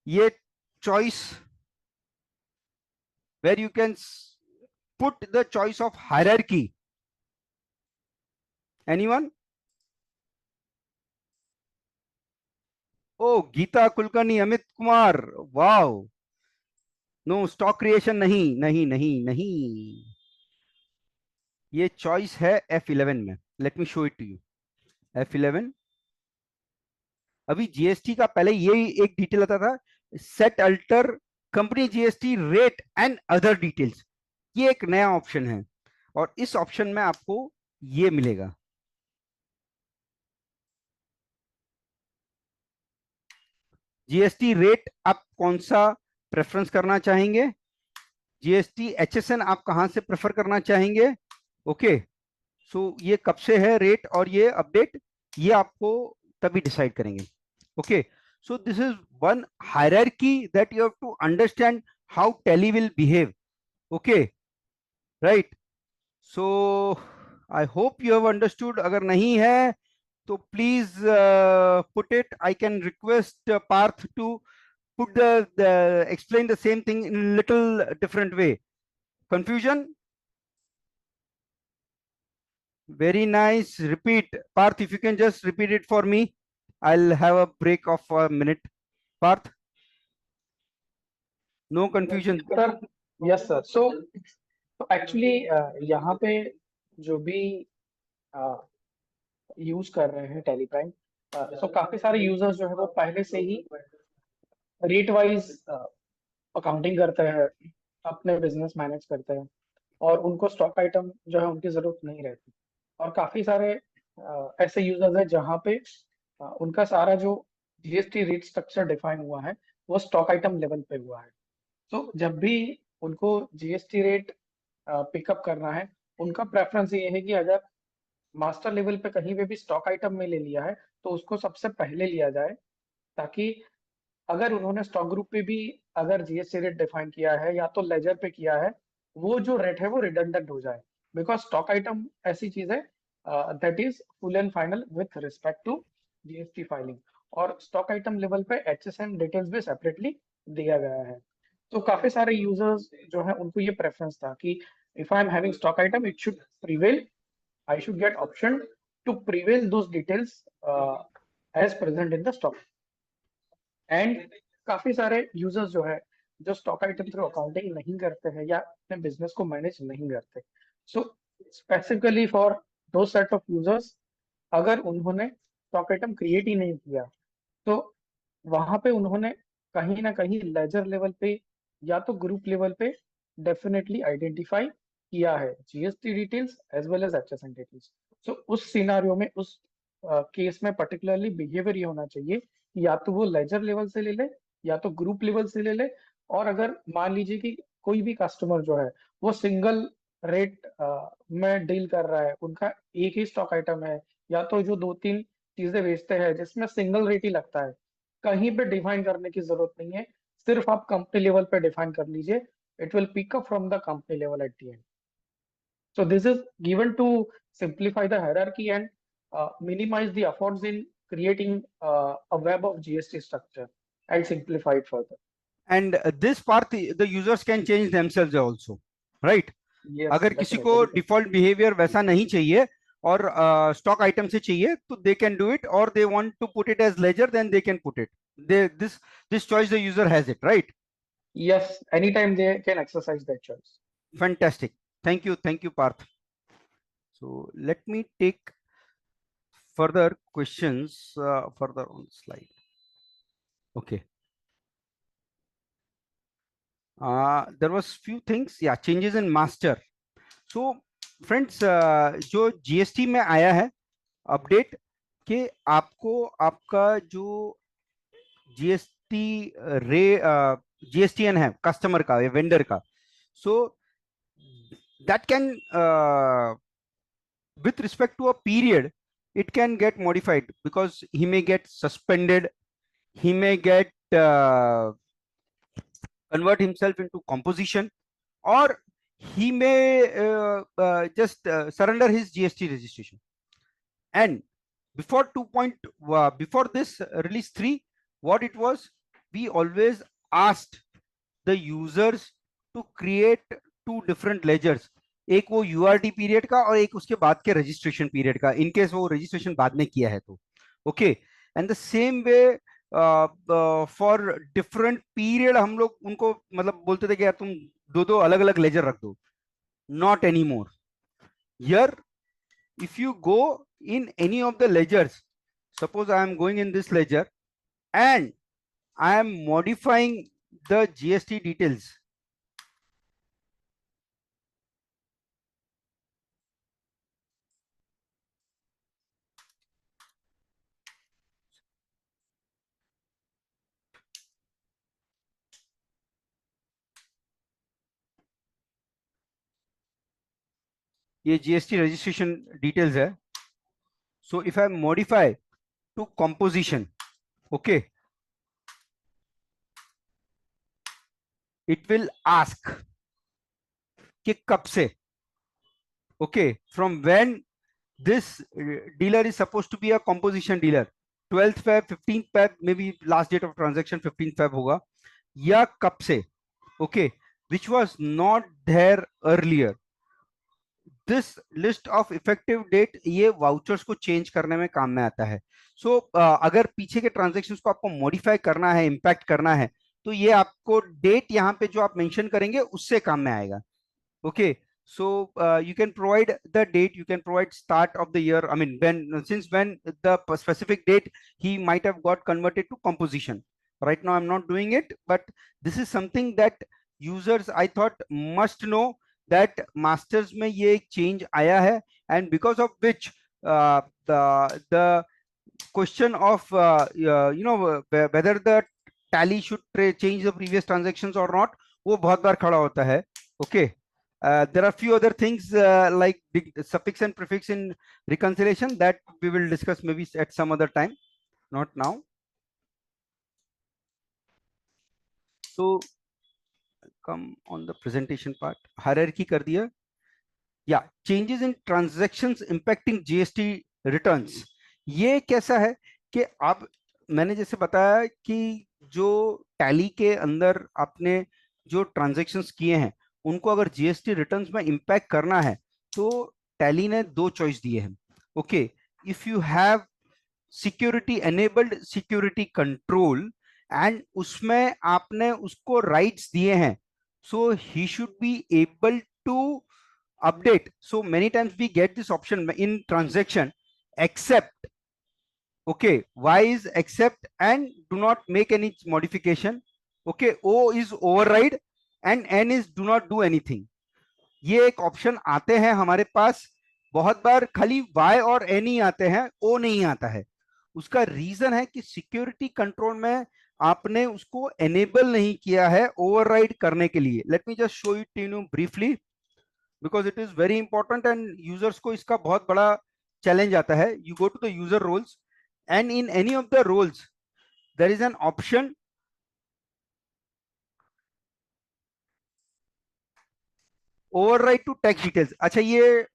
[SPEAKER 2] ये choice, where you can put the choice of hierarchy? Anyone? Oh, Geeta Kulkarni, Amit Kumar, wow. No, stock creation नहीं, नहीं, नहीं, नहीं. ये choice है F11 में. Let me show it to you. F11, अभी जीएसटी का पहले ये एक डिटेल आता था, set alter company GST rate and other details. ये एक नया ऑप्शन है, और इस ऑप्शन में आपको ये मिलेगा. जीएसटी रेट आप कौन सा प्रेफरेंस करना चाहेंगे, जीएसटी एचएसएन आप कहां से प्रेफर करना चाहेंगे. ओके, सो ये कब से है रेट और ये अपडेट, ये आपको तभी डिसाइड करेंगे. Okay, so this is one hierarchy that you have to understand how tally will behave. Okay, right? So I hope you have understood. अगर नहीं है तो please put it. I can request Parth to put the explain the same thing in a little different way. Confusion? Very nice. Repeat, Parth, if you can just repeat it for me. I'll have a break of a minute. Parth? No confusion.
[SPEAKER 3] Sir, yes sir. So actually यहाँ पे जो भी use कर रहे हैं tally prime, सो काफी सारे users जो है वो पहले से ही रेट वाइज अकाउंटिंग करते हैं, अपने बिजनेस मैनेज करते हैं, और उनको स्टॉक आइटम जो है उनकी जरूरत नहीं रहती. और काफी सारे ऐसे यूजर्स हैं जहाँ पे उनका सारा जो जीएसटी रेट स्ट्रक्चर डिफाइन हुआ है वो स्टॉक आइटम लेवल पे हुआ है. तो जब भी उनको जीएसटी रेट पिकअप करना है, उनका प्रेफरेंस ये है कि अगर मास्टर लेवल पे कहीं पे भी स्टॉक आइटम में ले लिया है तो उसको सबसे पहले लिया जाए, ताकि अगर उन्होंने स्टॉक ग्रुप पे भी अगर जीएसटी रेट डिफाइन किया है या तो लेजर पे किया है, वो जो रेट है वो रिडंडेंट हो जाए. बिकॉज स्टॉक आइटम ऐसी चीज है that is full and final with respect to GST filing, और स्टॉक आइटम लेवल पे एचएसएन डिटेल्स भी सेपरेटली दिया गया है. तो काफी सारे यूजर्स जो है उनको ये प्रेफरेंस था कि if I am having stock item it should prevail, I should get option to prevail those details as present in the stock. And काफी सारे यूजर्स जो है जो स्टॉक आइटम थ्रू अकाउंटिंग नहीं करते हैं या अपने बिजनेस को मैनेज नहीं करते, सो स्पेसिफिकली फॉर दो सेट ऑफ यूजर्स, अगर उन्होंने स्टॉक आइटम क्रिएट ही नहीं किया तो वहां पे उन्होंने कहीं ना कहीं लेजर लेवल पे या तो ग्रुप लेवल पे डेफिनेटली आइडेंटिफाई किया है GST details as well as HSN details. So उस सिनारियो में, उस केस में पर्टिकुलरली बिहेवियर ये होना चाहिए कि या तो वो लेजर लेवल से ले ले या तो ग्रुप लेवल से ले ले। और अगर मान लीजिए कि कोई भी कस्टमर जो है वो सिंगल रेट में डील कर रहा है, उनका एक ही स्टॉक आइटम है, या तो जो दो तीन चीजें बेचते हैं जिसमें सिंगल रेट ही लगता है, कहीं पे डिफाइन करने की जरूरत नहीं है। सिर्फ आप कंपनी लेवल पे डिफाइन कर लीजिए, it will pick up from the company level at the end. So this is given to simplify the hierarchy and minimize the efforts in creating a web of GST structure and simplify it further.
[SPEAKER 2] And this part the users can change themselves also, right?
[SPEAKER 3] Yes,
[SPEAKER 2] अगर किसी को
[SPEAKER 3] definitely.
[SPEAKER 2] Default behaviour वैसा नहीं चाहिए और stock item से चाहिए तो दे कैन डू इट, और they want to put it as ledger then they can put it, they this choice the user has it, right?
[SPEAKER 3] Yes, anytime they can exercise that choice.
[SPEAKER 2] Fantastic. Thank you Parth. So let me take further questions further on slide. Okay. There was few things, yeah, changes in master. So friends, जो GST में आया है update कि आपको आपका जो GST रे GSTN है कस्टमर का या वेंडर का, so that can with respect to a period it can get modified because he may get suspended, he may get convert himself into composition, or he may just surrender his GST registration. And before before this release 3, what it was, we always asked the users to create two different ledgers, एक वो यूआरटी period का और एक उसके बाद के registration period का, in case वो रजिस्ट्रेशन बाद में किया है तो okay. And the same way for different period हम लोग उनको मतलब बोलते थे कि यार तुम दो दो अलग अलग लेजर रख दो, not any more. Here if you go in any of the ledgers, suppose I am going in this ledger and I am modifying the GST details, ये GST registration details है, so if I modify to composition, okay, it will ask कि कब से, okay, from when this dealer is supposed to be a composition dealer, 12th Feb, 15th Feb, maybe last date of transaction 15th Feb होगा, या कब से, okay, which was not there earlier. This list of effective date ये vouchers को change करने में काम में आता है। सो अगर पीछे के ट्रांजेक्शन्स को आपको मॉडिफाई करना है, इंपैक्ट करना है, तो ये आपको डेट यहाँ पे जो आप मेंशन करेंगे उससे काम में आएगा। Okay, so you can provide the date, you can provide start of the year, I mean when the specific date he might have got converted to composition. Right now I'm not doing it, but this is something that users I thought must know that masters में ये एक change आया है, and because of which the question of whether the tally should change the previous transactions or not, वो बहुत बार खड़ा होता है। Okay. There are few other things like suffix and prefix in reconciliation that we will discuss maybe at some other time, not now. So come on the presentation part, hierarchy कर दिया, yeah, changes in transactions impacting GST returns। ये कैसा है कि आप, मैंने जैसे बताया कि जो टैली के अंदर आपने जो ट्रांजैक्शंस किए हैं उनको अगर जीएसटी रिटर्न्स में इंपैक्ट करना है तो टैली ने दो चॉइस दिए हैं। Okay, if you have security enabled security control and उसमें आपने उसको राइट्स दिए हैं, so he should be able to update. So many times we get this option in transaction, except, okay, y is accept and do not make any modification, okay, o is override and N is do not do anything. ये एक option आते हैं हमारे पास, बहुत बार खाली Y और N ही आते हैं, ओ नहीं आता है। उसका रीजन है कि सिक्योरिटी कंट्रोल में आपने उसको एनेबल नहीं किया है ओवरराइड करने के लिए। Let me just show it you briefly because it is very important and users को इसका बहुत बड़ा चैलेंज आता है। You go to the user roles and in any of the roles there is an option override to text details. अच्छा, ये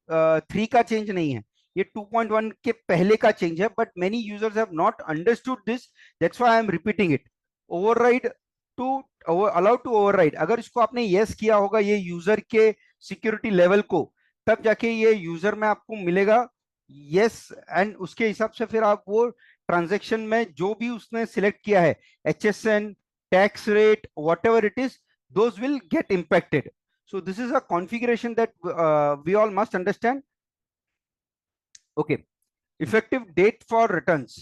[SPEAKER 2] 3 का change नहीं है, ये 2.1 के पहले का चेंज है, but many users have not understood this, that's why I am repeating it. Override to allowed to override, अगर इसको आपने यस किया होगा ये यूजर के सिक्योरिटी लेवल को, तब जाके ये यूजर में आपको मिलेगा यस, एंड उसके हिसाब से फिर आप वो ट्रांजेक्शन में जो भी उसने सिलेक्ट किया है, HSN, tax rate, what ever it is, those will get impacted. So this is a configuration that we all must understand. Okay, effective date for returns.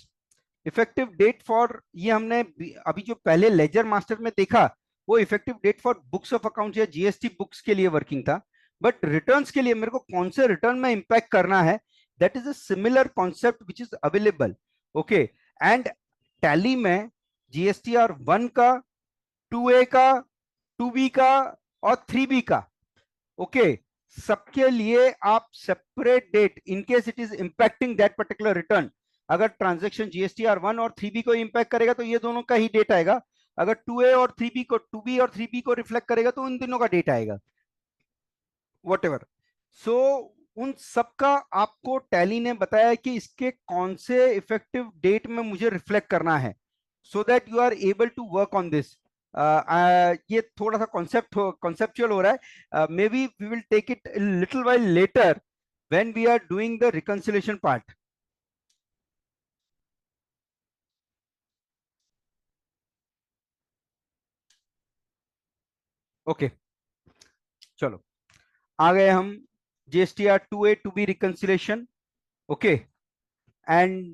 [SPEAKER 2] Effective date for, ये हमने अभी जो पहले लेजर मास्टर में देखा वो effective date for books of account या GST books के लिए वर्किंग था, बट रिटर्न्स के लिए मेरे को कौन से रिटर्न में इंपैक्ट करना है, that is a similar concept which is available. Okay, and tally में जीएसटीआर 1 का, 2A का, 2B का और 3B का, ओके, सबके लिए आप separate date in case it is impacting that particular return. अगर ट्रांजैक्शन जीएसटीआर 1 और 3B को इंपैक्ट करेगा तो ये दोनों का ही डेट आएगा. अगर 2A और 3B को, 2B और 3B को रिफ्लेक्ट करेगा तो उन तीनों का डेट आएगा, वॉट एवर. सो उन सबका आपको टैली ने बताया कि इसके कौन से इफेक्टिव डेट में मुझे रिफ्लेक्ट करना है, so that you are able to work on this. ये थोड़ा सा कॉन्सेप्चुअल हो रहा है, maybe we will take it little while later when we are doing the reconciliation part. Okay, चलो आ गए हम GSTR 2A 2B reconciliation. Okay, and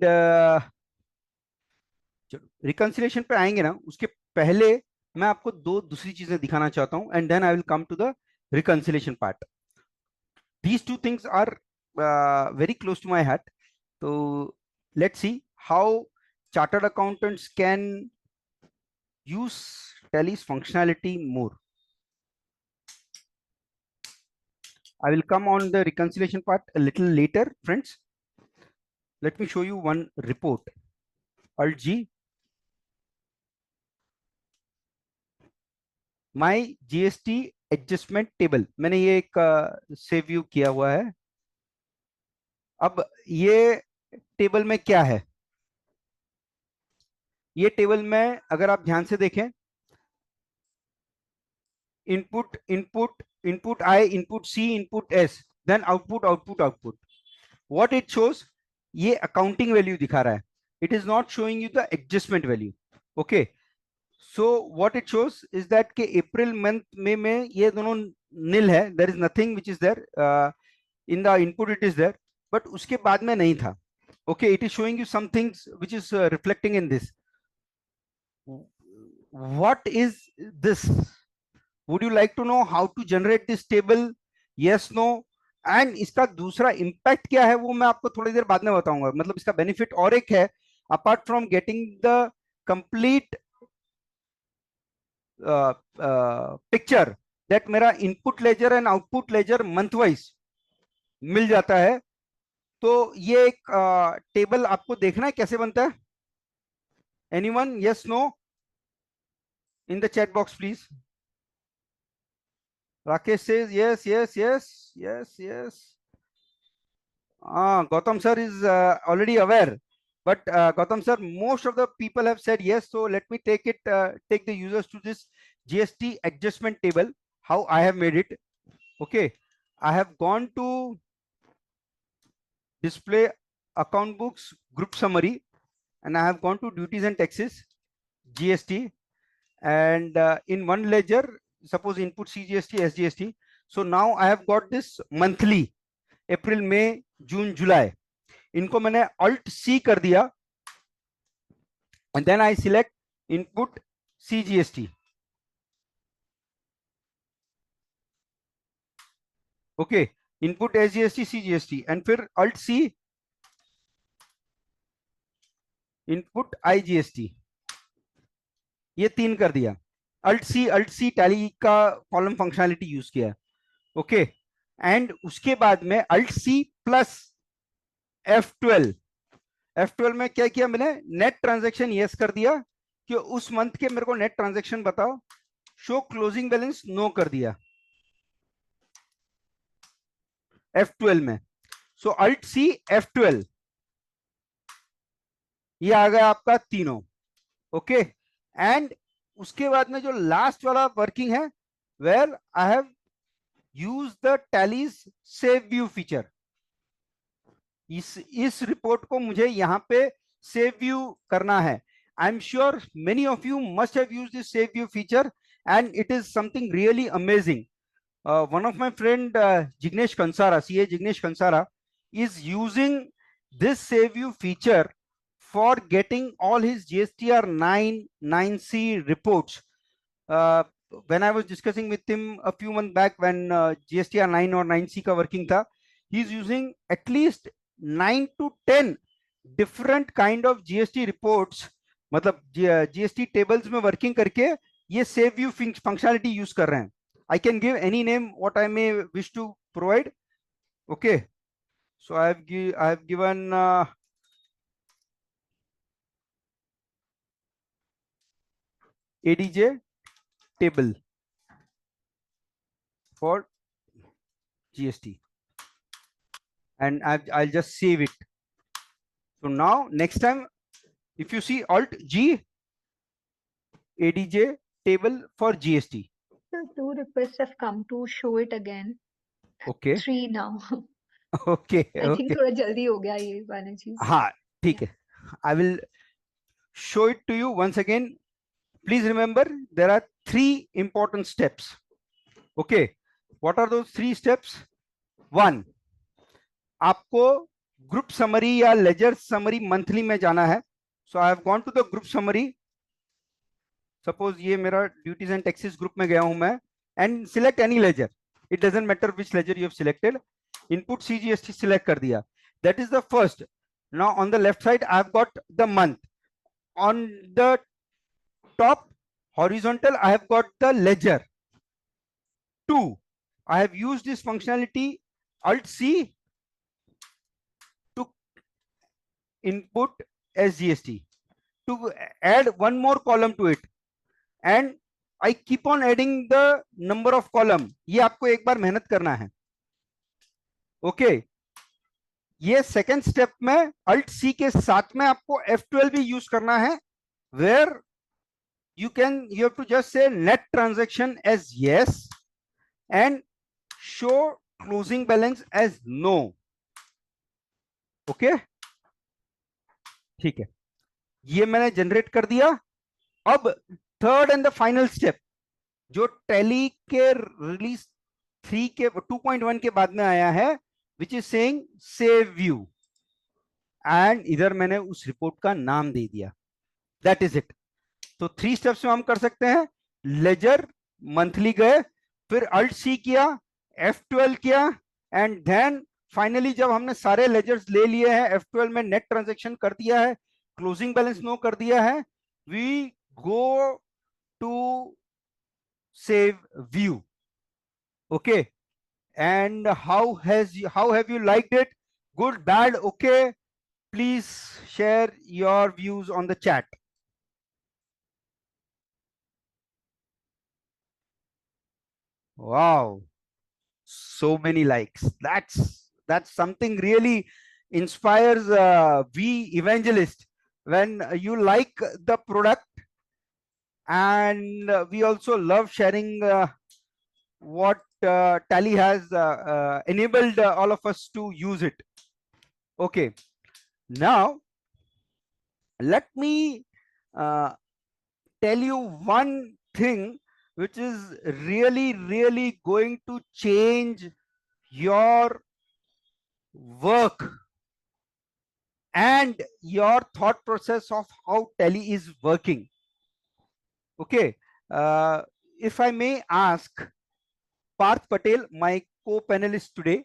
[SPEAKER 2] चलो रिकंसिलिएशन पे आएंगे ना, उसके पहले मैं आपको दो दूसरी चीजें दिखाना चाहता हूं, and then I will come to the reconciliation part. These two things are very close to my heart. So let's see how chartered accountants can use Tally's functionality more. I will come on the reconciliation part a little later, friends. Let me show you one report. Alt G, my GST adjustment table. मैंने ये एक save view किया हुआ है. अब ये table में क्या है, ये टेबल में अगर आप ध्यान से देखें, input input input I, input C, input S, then output output output. What it shows, ये अकाउंटिंग वैल्यू दिखा रहा है, it is not showing you the adjustment value. Okay, so what it shows is that के April month में ये दोनों nil है, there is nothing which is there in the input, it is there, but उसके बाद में नहीं था. Okay, it is showing you some things which is reflecting in this. What is this? Would you like to know how to generate this table? Yes, no. And इसका दूसरा impact क्या है वो मैं आपको थोड़ी देर बाद में बताऊंगा. मतलब इसका बेनिफिट और एक है, apart from getting the complete picture that मेरा input ledger and output ledger month wise मिल जाता है. तो ये एक टेबल आपको देखना है कैसे बनता है. Anyone? Yes, no? In the chat box please. Rakesh says yes, yes, yes, yes, yes. Gautam sir is already aware, but Gautam sir, most of the people have said yes. So let me take it, take the users to this GST adjustment table. How I have made it. Okay, I have gone to display account books group summary, and I have gone to duties and taxes GST, and in one ledger, suppose input CGST, SGST. So now I have got this monthly, April, May, June, July. इनको मैंने Alt C कर दिया, and then I select input CGST. Okay, input SGST CGST and फिर alt सी input IGST, ये 3 कर दिया। Alt सी tally का column functionality use किया। ओके, एंड उसके बाद में alt C plus F12, F12 में क्या किया मैंने, नेट ट्रांजैक्शन यस कर दिया कि उस मंथ के मेरे को नेट ट्रांजैक्शन बताओ, शो क्लोजिंग बैलेंस नो कर दिया F12 में। सो अल्ट सी F12, ये आ गया आपका तीनों। ओके, एंड उसके बाद में जो लास्ट वाला वर्किंग है, where I have use the Tally's save view feature. इस रिपोर्ट को मुझे यहां पे सेव व्यू करना है। I am sure many of you must have used this save view feature and it is something really amazing. one of my friend Jignesh Kansara, CA Jignesh Kansara, is using this save view feature for getting all his GSTR 9 9C reports. When I was discussing with him a few months back when GSTR 9 or 9C का working था, he's using at least 9 to 10 different kind of GST reports, मतलब GST tables में working करके ये save view functionality use कर रहे हैं। I can give any name what I may wish to provide. Okay, so I have given ADJ table for GST, and I'll just save it. So now next time if you see Alt G ADJ table for GST.
[SPEAKER 1] So 2 requests have come to show it again.
[SPEAKER 2] Okay.
[SPEAKER 1] 3 now.
[SPEAKER 2] Okay.
[SPEAKER 1] I think
[SPEAKER 2] Okay.
[SPEAKER 1] थोड़ा जल्दी हो गया ये वाला चीज।
[SPEAKER 2] हाँ, ठीक है। I will show it to you once again. Please remember there are 3 important steps. Okay, what are those 3 steps? 1, आपको ग्रुप समरी या लेजर समरी मंथली में जाना है। So I have gone to the group summary. Suppose ये मेरा duties and taxes group में गया हूं मैं, and select any ledger, it doesn't matter which ledger you have selected. Input CGST select कर दिया, that is the first. Now on the left side I have got the month, on the top horizontal I have got the ledger. 2, I have used this functionality Alt C to input SGST to add one more column to it, and I keep on adding the number of column. ये आपको एक बार मेहनत करना है। Okay, ये second step में Alt C के साथ में आपको F12 भी यूज करना है, where you have to just say net transaction as yes and show closing balance as no. Okay, ठीक है, ये मैंने जनरेट कर दिया। अब third and the final step जो टैली के रिलीज 3 के 2.1 के बाद में आया है, which is saying save view, and इधर मैंने उस रिपोर्ट का नाम दे दिया। That is it. तो 3 स्टेप्स में हम कर सकते हैं। लेजर मंथली गए, फिर अल्ट सी किया, F12 किया, एंड देन फाइनली जब हमने सारे लेजर्स ले लिए हैं, F12 में नेट ट्रांजैक्शन कर दिया है, क्लोजिंग बैलेंस नो कर दिया है, we go to save view. Okay, and how have you liked it? Good, bad, okay? Please share your views on the chat. Wow, so many likes. That's something really inspires we evangelist when you like the product, and we also love sharing what Tally has enabled all of us to use it. Okay, now let me tell you one thing which is really going to change your work and your thought process of how Tally is working. Okay, if I may ask Parth Patel, my co-panelists today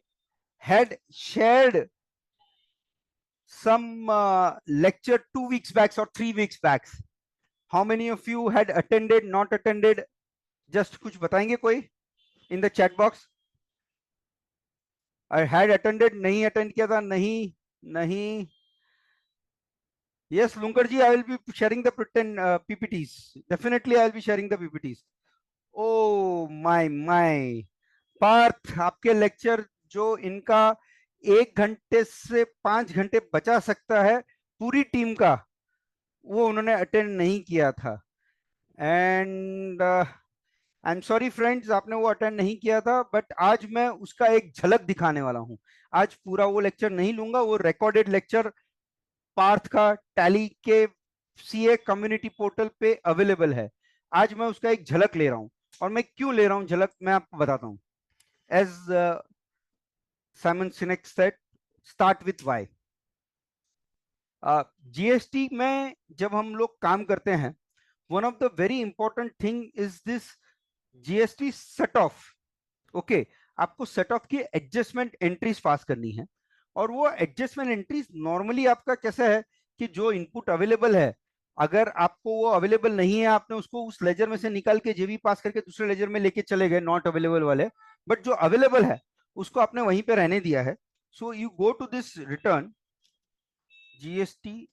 [SPEAKER 2] had shared some lecture 2 weeks back or 3 weeks back. How many of you had attended, not attended? Just कुछ बताएंगे कोई in the chat box? I had attended, नहीं attend किया था, नहीं. Yes, Lunkar ji, I will be sharing the PPTs. Definitely, I will be sharing the PPTs. Oh my. Partha, आपके lecture जो इनका 1 घंटे से 5 घंटे बचा सकता है पूरी टीम का, वो उन्होंने अटेंड नहीं किया था. And I am sorry friends, आपने वो अटेंड नहीं किया था, बट आज मैं उसका एक झलक दिखाने वाला हूं. आज पूरा वो लेक्चर नहीं लूंगा, वो रिकॉर्डेड लेक्चर पार्थ का टैली के सीए कम्युनिटी पोर्टल पे अवेलेबल है. आज मैं उसका एक झलक ले रहा हूं, और मैं क्यों ले रहा हूं झलक, मैं आपको बताता हूं. As Simon Sinek said, start with why. GST में जब हम लोग काम करते हैं, one of the very important thing is this GST set off. Okay, आपको set off की adjustment entries पास करनी है, और वो adjustment entries normally आपका कैसा है कि जो input available है, अगर आपको वो अवेलेबल नहीं है, आपने उसको उस लेजर में से निकाल के जेबी पास करके दूसरे लेजर में लेके चले गए, नॉट अवेलेबल वाले, बट जो अवेलेबल है उसको आपने वहीं पे रहने दिया है. So you go to this return GST,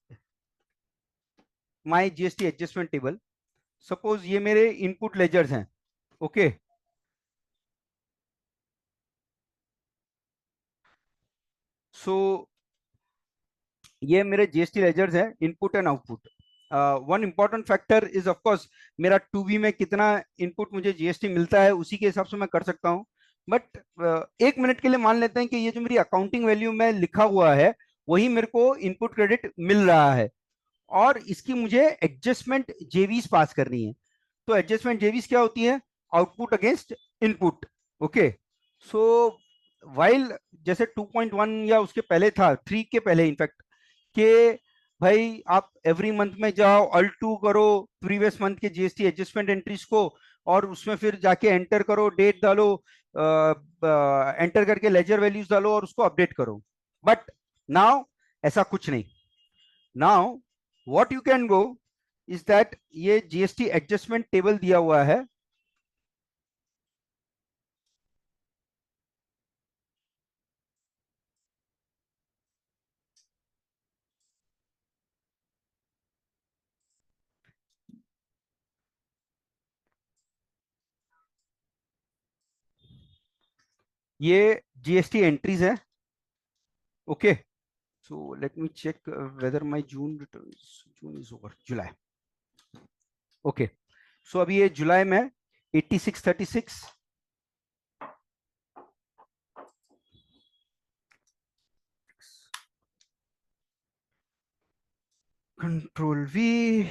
[SPEAKER 2] my GST adjustment table. Suppose ये मेरे इनपुट लेजर्स हैं. ओके, सो ये मेरे जीएसटी लेजर्स हैं, input and output. One important factor is of course मेरा 2B में कितना इनपुट मुझे जीएसटी मिलता है, उसी के हिसाब से मैं कर सकता हूं. बट 1 मिनट के लिए मान लेते हैं कि ये जो मेरी अकाउंटिंग वैल्यू में लिखा हुआ है वही मेरे को इनपुट क्रेडिट मिल रहा है, और इसकी मुझे एडजस्टमेंट जेवीज पास करनी है. तो एडजस्टमेंट जेवीज क्या होती है? Output against input. Okay, so while जैसे 2.1 या उसके पहले था, 3 के पहले इनफैक्ट, के भाई आप एवरी मंथ में जाओ, अल्ट2 करो प्रीवियस मंथ के जीएसटी एडजस्टमेंट एंट्रीज को, और उसमें फिर जाके एंटर करो, डेट डालो, एंटर करके लेजर वैल्यूज डालो और उसको अपडेट करो. बट नाउ ऐसा कुछ नहीं. Now what you can go is that ये जीएसटी एडजस्टमेंट टेबल दिया हुआ है. ये जीएसटी एंट्रीज है. Okay, so let me check whether my June returns. June is over. July. Okay, so अभी ये जुलाई में 8636 Control V,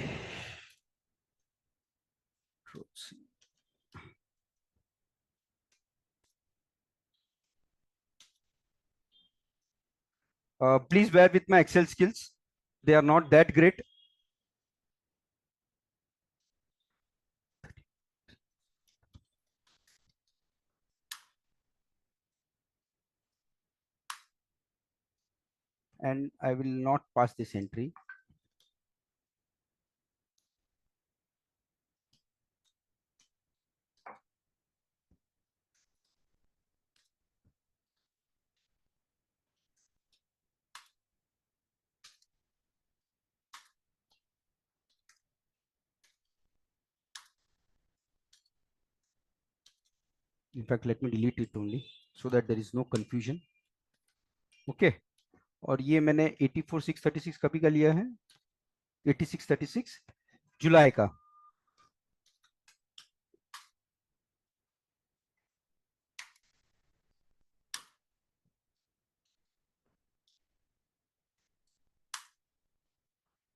[SPEAKER 2] Control C. Please bear with my Excel skills. They are not that great. And I will not pass this entry. In fact, let me delete it only so that there is no confusion. Okay, और ये मैंने 84636 कभी का लिया है? 8636 जुलाई का.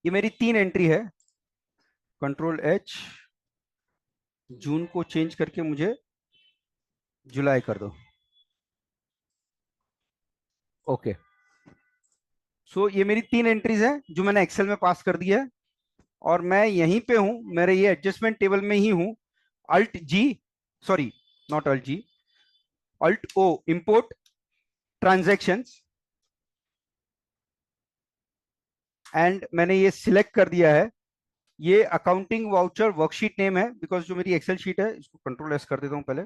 [SPEAKER 2] ये मेरी 3 एंट्री है. कंट्रोल H, जून को चेंज करके मुझे जुलाई कर दो. ओके, सो ये मेरी 3 एंट्रीज है जो मैंने एक्सेल में पास कर दिया है, और मैं यहीं पे हूं, मेरे ये एडजस्टमेंट टेबल में ही हूं. Alt G, sorry not alt G, Alt O, import transactions, and मैंने ये सिलेक्ट कर दिया है. ये अकाउंटिंग वाउचर वर्कशीट नेम है, बिकॉज जो मेरी एक्सेल शीट है, इसको कंट्रोल एस कर देता हूं पहले.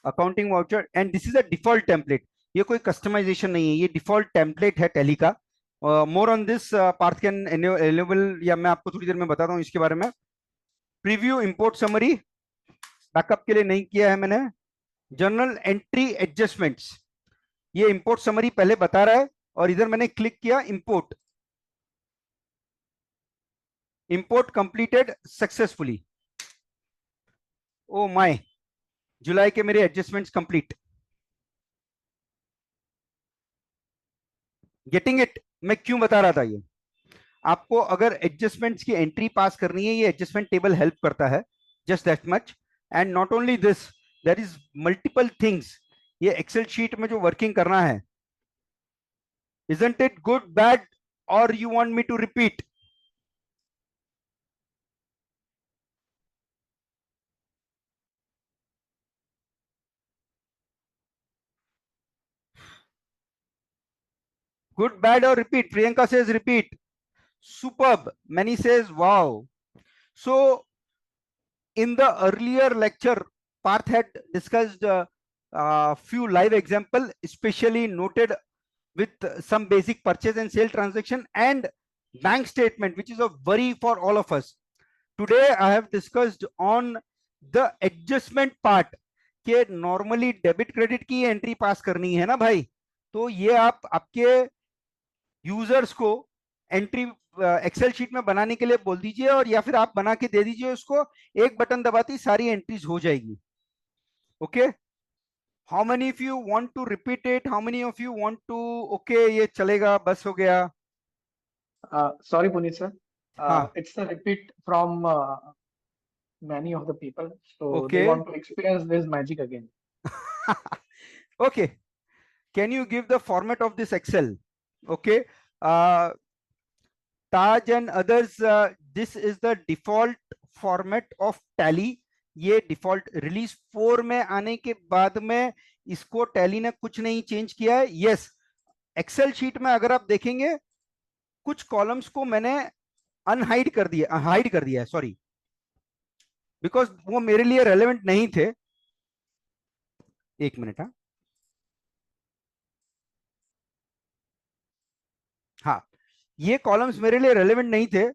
[SPEAKER 2] Accounting voucher, and this is a default template. ये कोई कस्टमाइजेशन नहीं है, ये डिफॉल्ट टेम्पलेट है टैली का. More on this Parth can enable, या मैं आपको थोड़ी देर में बताता हूँ इसके बारे में. प्रीव्यू इंपोर्ट समरी बैकअप के लिए नहीं किया है मैंने. जर्नल एंट्री एडजस्टमेंट्स, ये इंपोर्ट समरी पहले बता रहा है, और इधर मैंने क्लिक किया import. Import completed successfully. Oh my, जुलाई के मेरे एडजस्टमेंट्स कंप्लीट. Getting it? मैं क्यों बता रहा था ये आपको. अगर एडजस्टमेंट्स की एंट्री पास करनी है, ये एडजस्टमेंट टेबल हेल्प करता है, just that much. And not only this, there is multiple things. ये एक्सेल शीट में जो वर्किंग करना है, isn't it good, bad, or you want me to repeat? Good, bad, or repeat? Priyanka says repeat. Superb. Many says wow. So in the earlier lecture, Parth had discussed a few live example, especially noted with some basic purchase and sale transaction and bank statement, which is a worry for all of us. Today I have discussed on the adjustment part कि normally debit credit की entry पास करनी है ना भाई. तो ये आप आपके यूजर्स को एंट्री एक्सेल शीट में बनाने के लिए बोल दीजिए, और या फिर आप बना के दे दीजिए उसको. एक बटन दबाती सारी एंट्रीज हो जाएगी. Okay, how many of you want to repeat it? How many of you want to? Okay, ये चलेगा, बस हो गया.
[SPEAKER 3] Sorry, Puneet sir.
[SPEAKER 2] हाँ,
[SPEAKER 3] It's a repeat from many of the people, so they
[SPEAKER 2] okay.
[SPEAKER 3] want to experience this magic again.
[SPEAKER 2] Okay, can you give the format of this Excel? Okay, Taj and others, this is the default format of Tally. ये default release 4 में आने के बाद में इसको tally ने कुछ नहीं चेंज किया है. यस, एक्सेल शीट में अगर आप देखेंगे, कुछ कॉलम्स को मैंने अनहाइड कर दिया, हाइड कर दिया है, सॉरी, बिकॉज वो मेरे लिए रेलेवेंट नहीं थे. एक मिनट. हाँ, ये कॉलम्स मेरे लिए रेलेवेंट नहीं थे.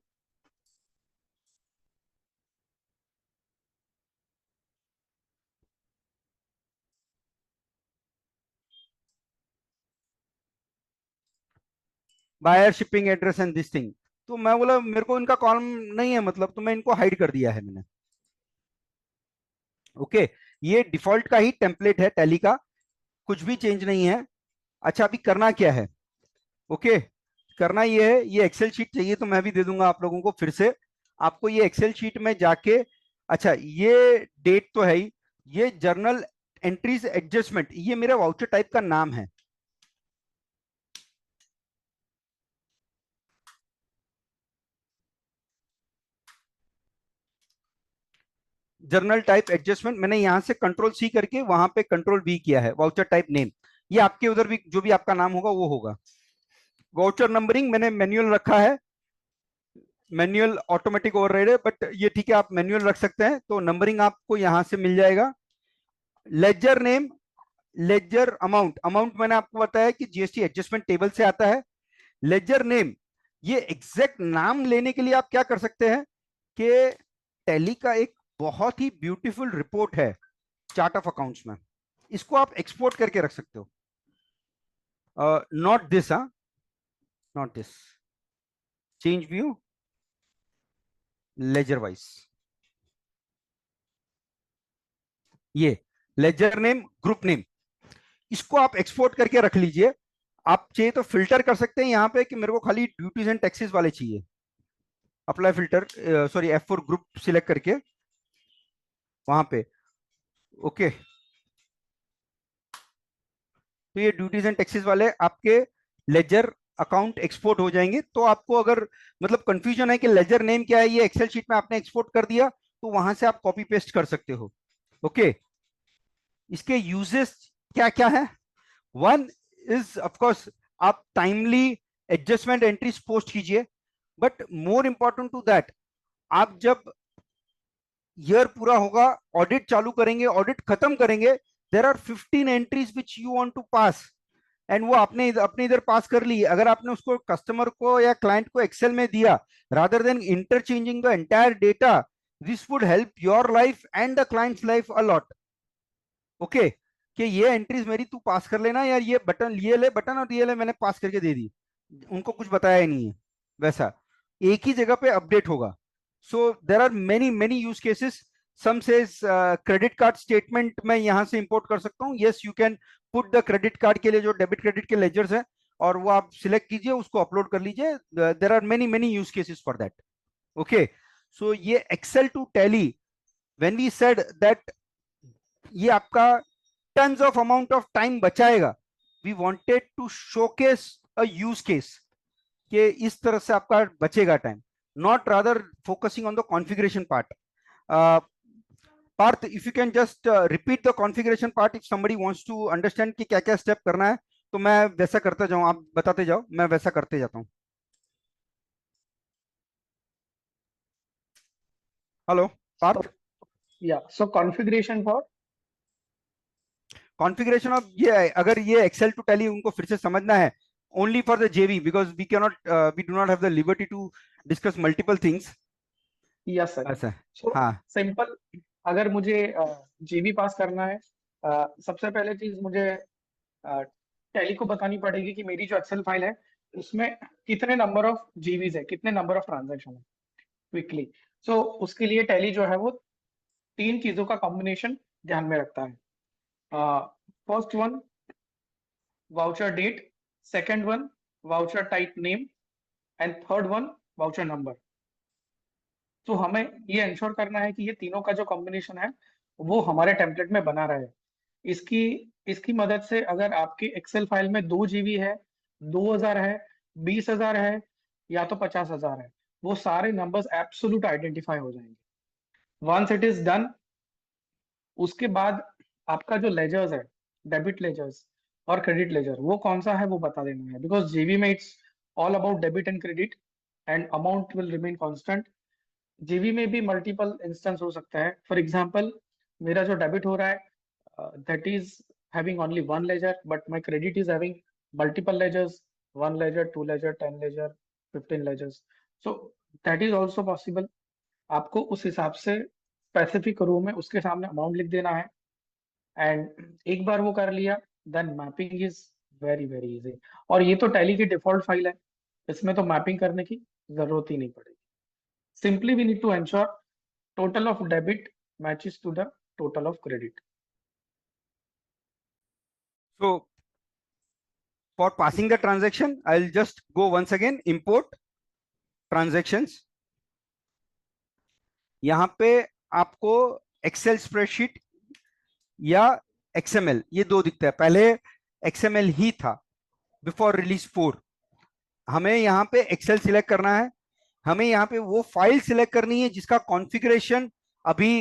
[SPEAKER 2] Buyer shipping address and this thing, तो मैं बोला मेरे को इनका कॉलम नहीं है मतलब, तो मैं इनको हाइड कर दिया है मैंने. ओके, ये डिफॉल्ट का ही टेम्पलेट है टैली का, कुछ भी चेंज नहीं है. अच्छा, अभी करना क्या है? ओके, करना ये है, ये एक्सेल शीट चाहिए तो मैं भी दे दूंगा आप लोगों को फिर से. आपको ये एक्सेल शीट में जाके, अच्छा ये डेट तो है ही, ये जर्नल एंट्रीज एडजस्टमेंट, ये मेरा वाउचर टाइप का नाम है. जर्नल टाइप एडजस्टमेंट मैंने यहां से कंट्रोल सी करके वहां पे कंट्रोल वी किया है. वाउचर टाइप नेम, ये आपके उधर भी जो भी आपका नाम होगा वो होगा. वाउचर नंबरिंग मैंने मैन्युअल रखा है, मैन्युअल ऑटोमेटिक ओवरराइड है, बट ये ठीक है, आप मैन्युअल रख सकते हैं. तो नंबरिंग आपको यहां से मिल जाएगा. Ledger name, ledger amount, amount मैंने आपको बताया कि जीएसटी एडजस्टमेंट टेबल से आता है. लेजर नेम, ये एग्जैक्ट नाम लेने के लिए आप क्या कर सकते हैं कि टैली का एक बहुत ही ब्यूटीफुल रिपोर्ट है चार्ट ऑफ अकाउंट्स में, इसको आप एक्सपोर्ट करके रख सकते हो. Not this, not this, change view, ledger wise, ये लेजर नेम, ग्रुप नेम, इसको आप एक्सपोर्ट करके रख लीजिए. आप चाहिए तो फिल्टर कर सकते हैं यहाँ पे कि मेरे को खाली ड्यूटीज एंड टैक्सेस वाले चाहिए. Apply filter, sorry F4 group select करके वहां पे. ओके, तो ये ड्यूटीज एंड टैक्सेस वाले आपके लेजर अकाउंट एक्सपोर्ट हो जाएंगे. तो आपको अगर मतलब कंफ्यूजन है कि लेजर नेम क्या है, ये एक्सेल शीट में आपने एक्सपोर्ट कर दिया, तो वहां से आप कॉपी पेस्ट कर सकते हो. ओके, इसके यूजेस क्या क्या है? वन इज ऑफ कोर्स आप टाइमली एडजस्टमेंट एंट्रीज पोस्ट कीजिए, but more important to that, आप जब ईयर पूरा होगा, ऑडिट चालू करेंगे, ऑडिट खत्म करेंगे, there are 15 entries which you want to pass, and वो आपने अपने इधर पास कर ली। अगर आपने उसको कस्टमर को या क्लाइंट को एक्सेल में दिया, rather than interchanging the entire data, this would help your life and the clients life a lot. Okay, कि ये एंट्रीज मेरी तू पास कर लेना यार, ये बटन, ये ले बटन और ये ले, मैंने पास करके दे दी, उनको कुछ बताया ही नहीं है, वैसा एक ही जगह पे अपडेट होगा। So there are many many use cases. Some says credit card statement मैं यहां से इंपोर्ट कर सकता हूँ, yes you can put the credit card के लिए जो डेबिट क्रेडिट के लेजर्स हैं, और वो आप सिलेक्ट कीजिए, उसको अपलोड कर लीजिए। There are many many use cases for that. Okay, so ये excel to Tally, when we said that ये आपका tons of amount of time बचाएगा, we wanted to showcase a use case कि इस तरह से आपका बचेगा time, not rather focusing on the configuration part. Parth, if you can just repeat the configuration part if somebody wants to understand कि क्या क्या स्टेप करना है, तो मैं वैसा करता जाऊं, आप बताते जाओ, मैं वैसा करते जाता हूं। Hello Parth.
[SPEAKER 3] So configuration for
[SPEAKER 2] configuration of, ये अगर ये एक्सेल टू टैली उनको फिर से समझना है, only for the JV, because we cannot we do not have the liberty to discuss multiple things.
[SPEAKER 3] yes sir.
[SPEAKER 2] ऐसा
[SPEAKER 3] So
[SPEAKER 2] हाँ,
[SPEAKER 3] simple, अगर मुझे जीबी पास करना है, सबसे पहले चीज मुझे टैली को बतानी पड़ेगी कि मेरी जो एक्सेल फाइल है उसमें कितने नंबर ऑफ जीबीज है, कितने नंबर ऑफ ट्रांजैक्शन है क्विकली। सो उसके लिए टैली जो है वो तीन चीजों का कॉम्बिनेशन ध्यान में रखता है। First one voucher date, second one voucher type name, and third one voucher number. तो हमें ये इंश्योर करना है कि ये तीनों का जो कॉम्बिनेशन है वो हमारे टेम्पलेट में बना रहे। इसकी इसकी मदद से अगर आपकी एक्सेल फाइल में 2 GB है, 2000 है, 20,000 है, या तो 50,000 है, वो सारे नंबर्स एब्सोल्यूट आइडेंटिफाई हो जाएंगे। वंस इट इज डन, उसके बाद आपका जो लेजर्स है, डेबिट लेजर्स और क्रेडिट लेजर, वो कौन सा है वो बता देना है, बिकॉज जीबी में it's all about debit and credit and amount will remain constant. GB में भी मल्टीपल इंस्टेंस हो सकता है। फॉर एग्जांपल, मेरा जो डेबिट हो रहा है that is having only one ledger, but my credit is having multiple ledgers, 1 ledger, 2 ledger, 10 ledger, 15 ledgers. So that is also possible. आपको उस हिसाब से स्पेसिफिक रो में उसके सामने अमाउंट लिख देना है, एंड एक बार वो कर लिया, then mapping is very very easy. और ये तो टैली की डिफॉल्ट फाइल है, इसमें तो मैपिंग करने की जरूरत ही नहीं पड़ेगी। Simply we need to ensure total of debit matches to the total of credit.
[SPEAKER 2] so for passing the transaction, I'll just go once again, import transactions। यहाँ पे आपको एक्सेल स्प्रेडशीट या XML, ये दो दिखता है। पहले XML ही था बिफोर रिलीज 4। हमें यहाँ पे एक्सेल सिलेक्ट करना है, हमें यहाँ पे वो फाइल सिलेक्ट करनी है जिसका कॉन्फ़िगरेशन अभी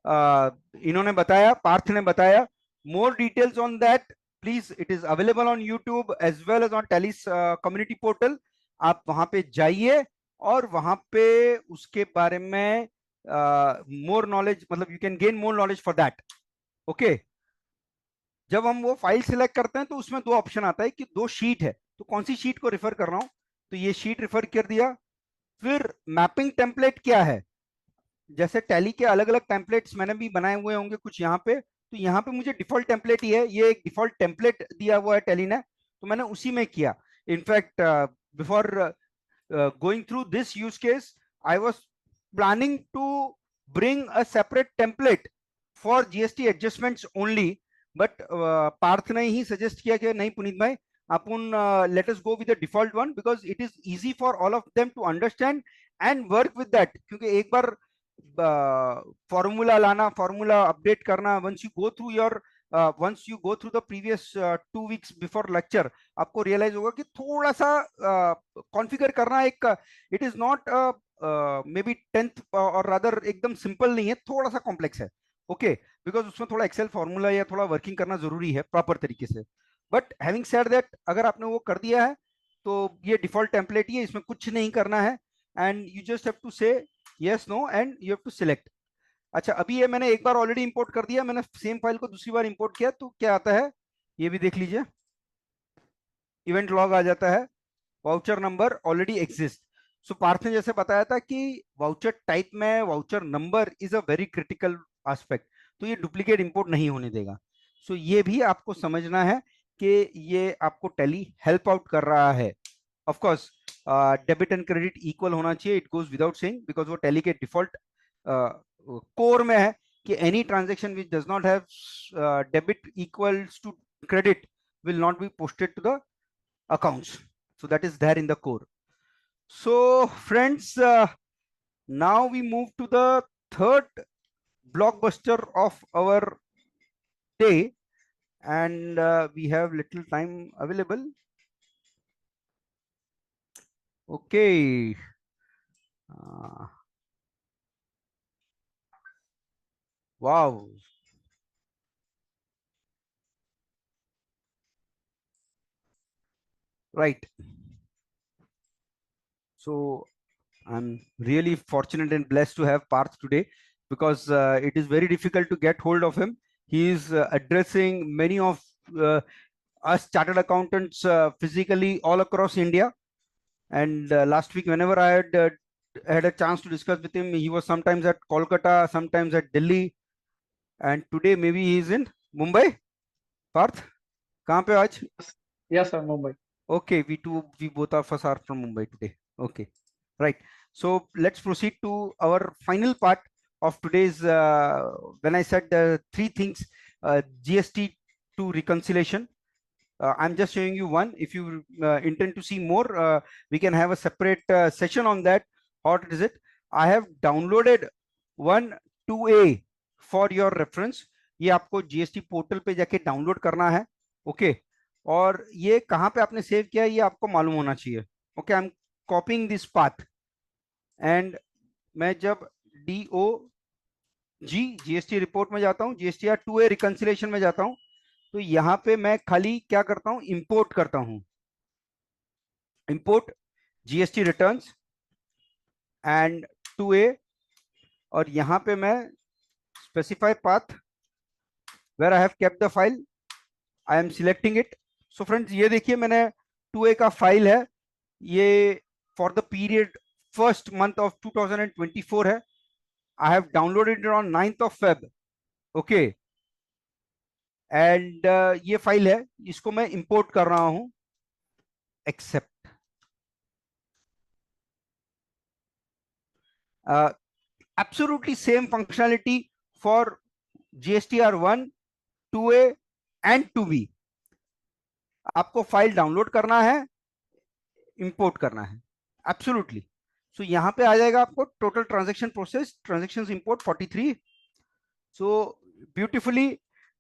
[SPEAKER 2] इन्होंने बताया, पार्थ ने बताया। More details on that please, it is available on YouTube as well as on Tally's community portal. आप वहां पे जाइए और वहां पे उसके बारे में मोर नॉलेज, मतलब you can gain more knowledge for that. Okay, जब हम वो फाइल सिलेक्ट करते हैं तो उसमें दो ऑप्शन आता है कि दो शीट है, तो कौन सी शीट को रेफर कर रहा हूं, तो ये शीट रेफर कर दिया। फिर मैपिंग टेम्पलेट क्या है, जैसे टैली के अलग अलग टेम्पलेट्स मैंने भी बनाए हुए होंगे कुछ यहाँ पे, तो यहाँ पे मुझे डिफॉल्ट टेम्पलेट ही है, ये एक डिफॉल्ट टेम्पलेट दिया हुआ है टैली ने, तो मैंने उसी में किया। In fact before going through this use case, I was planning to bring a separate template for GST adjustments only, but Parth ने ही सजेस्ट किया कि नहीं पुनीत भाई, अपन let us go with the default one, because it is easy for all of them to understand and work with that. क्योंकि एक बार फॉर्मूला लाना, फॉर्मूला अपडेट करना, once you go through the previous 2 weeks before lecture, आपको realise होगा कि थोड़ा सा कॉन्फ़िगर करना एक, it is not may be 10th और रादर एकदम सिंपल नहीं है, थोड़ा सा कॉम्प्लेक्स है। ओके, बिकॉज उसमें थोड़ा एक्सेल फॉर्मूला या थोड़ा वर्किंग करना जरूरी है प्रॉपर तरीके से। बट हैविंग सेड दैट, अगर आपने वो कर दिया है तो ये डिफॉल्ट टेम्पलेट ही है, इसमें कुछ नहीं करना है, and you just have to say yes no and you have to select. अच्छा, अभी ये मैंने एक बार ऑलरेडी इंपोर्ट कर दिया, मैंने सेम फाइल को दूसरी बार इंपोर्ट किया, तो क्या आता है ये भी देख लीजिए। इवेंट लॉग आ जाता है, वाउचर नंबर ऑलरेडी एग्जिस्ट। सो पार्थ ने जैसे बताया था कि वाउचर टाइप में voucher number is a very critical aspect, तो ये डुप्लीकेट इंपोर्ट नहीं होने देगा। सो ये भी आपको समझना है कि ये आपको टैली हेल्प आउट कर रहा है। Of course debit and credit equal होना चाहिए, it goes without saying, because वो टैली के डिफॉल्ट कोर में है कि any transaction which does not have debit equals to credit will not be posted to the accounts. So that is there in the core. So friends, now we move to the third blockbuster of our day, and we have little time available. Okay. Wow. Right. So I'm really fortunate and blessed to have Parth today, because it is very difficult to get hold of him. He is addressing many of us chartered accountants physically all across India. And last week, whenever I had a chance to discuss with him, he was sometimes at Kolkata, sometimes at Delhi, and today maybe he is in Mumbai. Parth, कहाँ पे आज?
[SPEAKER 3] Yes, sir, Mumbai.
[SPEAKER 2] Okay, we both of us are from Mumbai today. Okay, right. So let's proceed to our final part of today's. When I said three things, GST to reconciliation. I'm just showing you one. If you intend to see more, we can have a separate session on that. What is it? I have downloaded one 2A for your reference. ये आपको GST portal पे जाके download करना है, okay? और ये कहाँ पे आपने सेव किया है ये आपको मालूम होना चाहिए, okay? I am कॉपिंग this path, and मैं जब GST रिपोर्ट में जाता हूँ, GSTR 2A रिकंसिलेशन में जाता हूँ, तो यहाँ पे मैं खाली क्या करता हूँ, इंपोर्ट करता हूँ, import GST returns and 2A, और यहाँ पे मैं specify path where I have kept the file, I am selecting it. So friends, ये देखिए मैंने 2A का फाइल है, ये for the period first month of 2024 है। I have downloaded it on 9th of Feb, okay? And ये file है, इसको मैं इंपोर्ट कर रहा हूं, except. Absolutely same functionality for GSTR 1, 2A and 2B. आपको फाइल डाउनलोड करना है, इंपोर्ट करना है, एब्सोल्युटली। सो यहाँ पे आ जाएगा आपको total transaction process, transactions import 43। So beautifully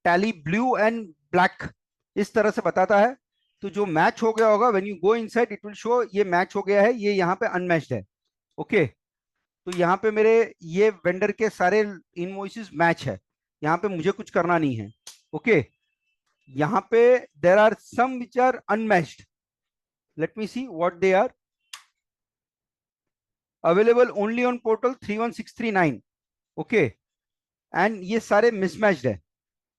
[SPEAKER 2] tally blue and black इस तरह से बताता है। तो जो मैच हो गया होगा, when you go inside it will show ये मैच हो गया है, ये यहाँ पे अनमैच्ड है, ओके? तो यहाँ पे मेरे ये वेंडर के सारे इनवॉइसेस मैच है, यहाँ पे मुझे कुछ करना नहीं है, ओके? यहाँ पे there are some which are unmatched, let me see what they are. Available only on portal 31639, okay? And ये सारे मिसमैच्ड है।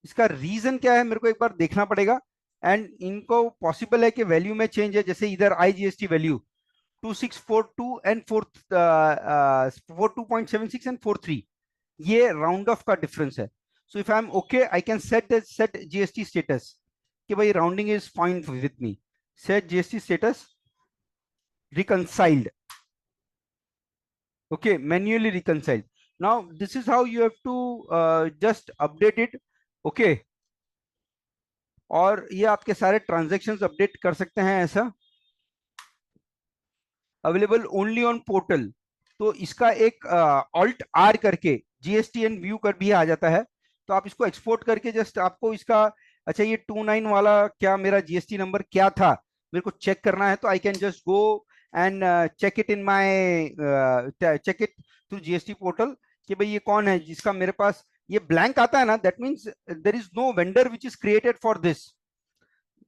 [SPEAKER 2] इसका रीजन क्या है मेरे को एक बार देखना पड़ेगा, एंड इनको पॉसिबल है कि वैल्यू में चेंज है, जैसे इधर IGST वैल्यू 2642 एंड 42.76 एंड 43, ये राउंड ऑफ का डिफरेंस है। So if I am okay, I can set GST status कि भाई rounding is fine with me, set GST status reconciled, okay? Manually reconciled. Now this is how you have to just update it, okay? और ये आपके सारे transactions update कर सकते हैं ऐसा। अवेलेबल ओनली ऑन पोर्टल, तो इसका एक ऑल्ट आर करके GST एंड व्यू कर भी आ जाता है, तो आप इसको एक्सपोर्ट करके जस्ट आपको इसका, अच्छा ये 29 वाला क्या मेरा GST नंबर क्या था मेरे को चेक करना है, तो I can just go and check it in my check it through GST portal कि भाई ये कौन है जिसका मेरे पास ये ब्लैंक आता है ना, that means there is no vendor which is created for this.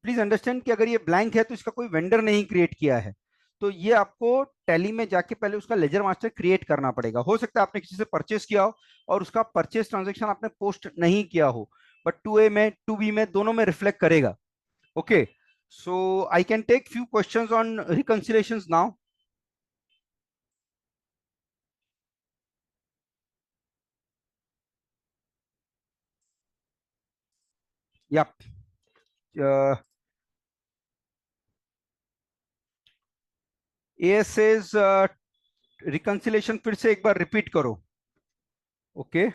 [SPEAKER 2] Please understand कि अगर ये ब्लैंक है तो इसका कोई वेंडर नहीं क्रिएट किया है। तो ये आपको टैली में जाके पहले उसका लेजर मास्टर क्रिएट करना पड़ेगा। हो सकता है आपने किसी से परचेस किया हो और उसका परचेस ट्रांजेक्शन आपने पोस्ट नहीं किया हो, बट 2A में 2B में दोनों में रिफ्लेक्ट करेगा। Okay, so I can take few questions on reconciliations now. Yep. ASA's reconciliation फिर से एक बार रिपीट करो। Okay,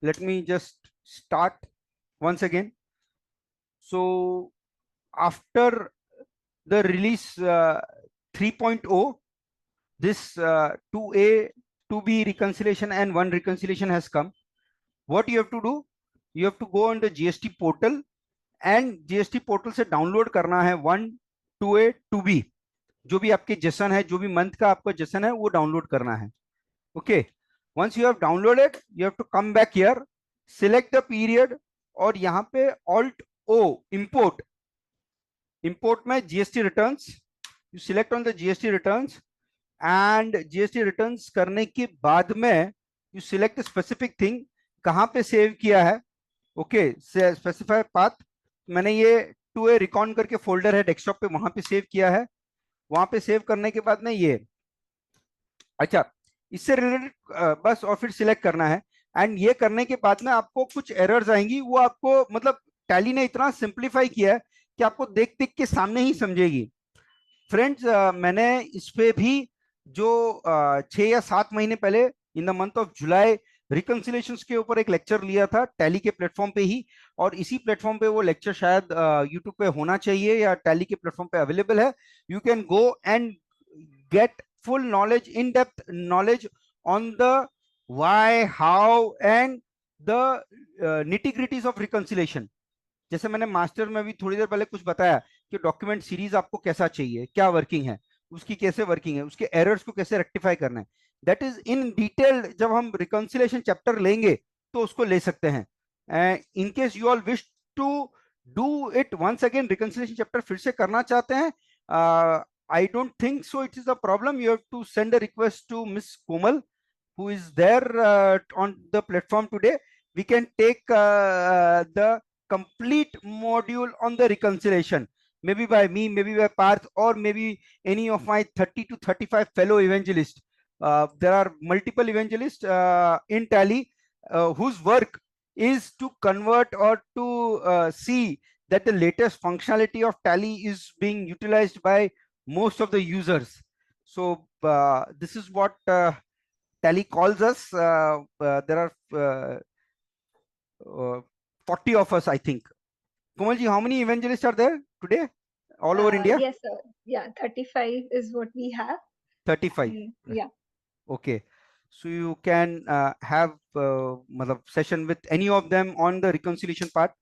[SPEAKER 2] let me just start once again. So after the release 3.0, this 2A, 2B reconciliation and 1 reconciliation has come. What you have to do, you have to go on the GST portal and GST portal से download करना है 1, 2A, 2B, जो भी आपके Jason है, जो भी month का आपका जेसन है वो डाउनलोड करना है। Okay, once you have downloaded, you have to come back here, select the period और यहाँ पे Alt O import, import में GST returns, you select on the GST returns and GST returns करने के बाद में you select a specific thing, कहाँ पे सेव किया है। ओके, स्पेसिफाई पाथ, मैंने ये 2A रिकॉन करके फोल्डर है डेस्कटॉप पे, वहां पे सेव किया है। वहां पे सेव करने के बाद में ये, अच्छा इससे रिलेटेड बस और फिर सिलेक्ट करना है। एंड ये करने के बाद में आपको कुछ एरर्स आएंगी, वो आपको मतलब टैली ने इतना सिंप्लीफाई किया है कि आपको देख देख के सामने ही समझेगी। फ्रेंड्स, मैंने इस पे भी जो 6 या 7 महीने पहले in the month of July reconciliations के ऊपर एक लेक्चर लिया था टैली के प्लेटफॉर्म पे ही, और इसी प्लेटफॉर्म पे वो लेक्चर शायद यूट्यूब पे होना चाहिए या टैली के प्लेटफॉर्म पे अवेलेबल है। You can go and get full knowledge, in-depth knowledge on the why, how and the nitty-gritties of reconciliation। जैसे मैंने मास्टर में भी थोड़ी देर पहले कुछ बताया कि डॉक्यूमेंट सीरीज आपको कैसा चाहिए, क्या वर्किंग है उसकी, कैसे वर्किंग है, उसके एरर्स को कैसे रेक्टिफाई करना है, दैट इज इन डिटेल। जब हम रिकंसिलेशन चैप्टर लेंगे तो उसको ले सकते हैं। In case you all wish to do it once again, reconciliation chapter फिर से करना चाहते हैं, I don't think so it is a problem. You have to send a request to Miss Komal, who is there on the platform today. We can take the complete module on the reconciliation, maybe by me, maybe by Parth, or maybe any of my 30 to 35 fellow evangelists. There are multiple evangelists in Tally whose work is to convert or to see that the latest functionality of Tally is being utilized by most of the users. So this is what Tally calls us. There are 40 of us, I think. Komalji, how many evangelists are there today all over India?
[SPEAKER 1] Yes, sir. Yeah, 35 is what we have.
[SPEAKER 2] 35.
[SPEAKER 1] Yeah.
[SPEAKER 2] Okay. So you can have session with any of them on the reconciliation part.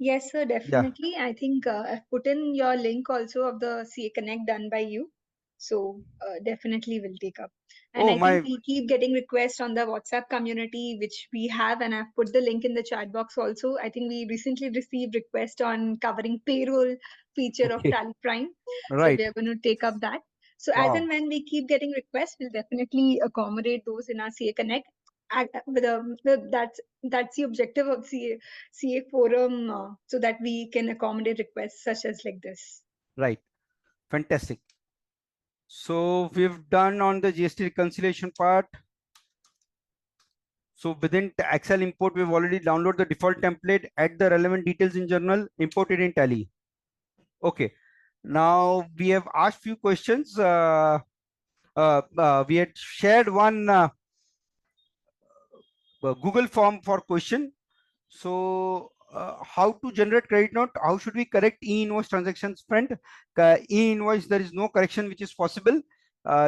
[SPEAKER 1] Yes, sir, definitely. I think I've put in your link also of the CA Connect done by you. So definitely will take up. And I think we keep getting requests on the WhatsApp community, which we have, and I've put the link in the chat box also. I think we recently received request on covering payroll feature of Tally Prime.
[SPEAKER 2] Right.
[SPEAKER 1] So we are going to take up that. So as and when we keep getting requests, we'll definitely accommodate those in our CA Connect. That's the objective of CA forum, so that we can accommodate requests such as like this.
[SPEAKER 2] Right. Fantastic. So we've done on the GST reconciliation part. So within Excel import, we've already downloaded the default template, add the relevant details in journal, import it in Tally. Okay. Now we have asked few questions. We had shared one Google form for question. So how to generate credit note? How should we correct e-invoice transactions, friend? E-invoice, there is no correction which is possible.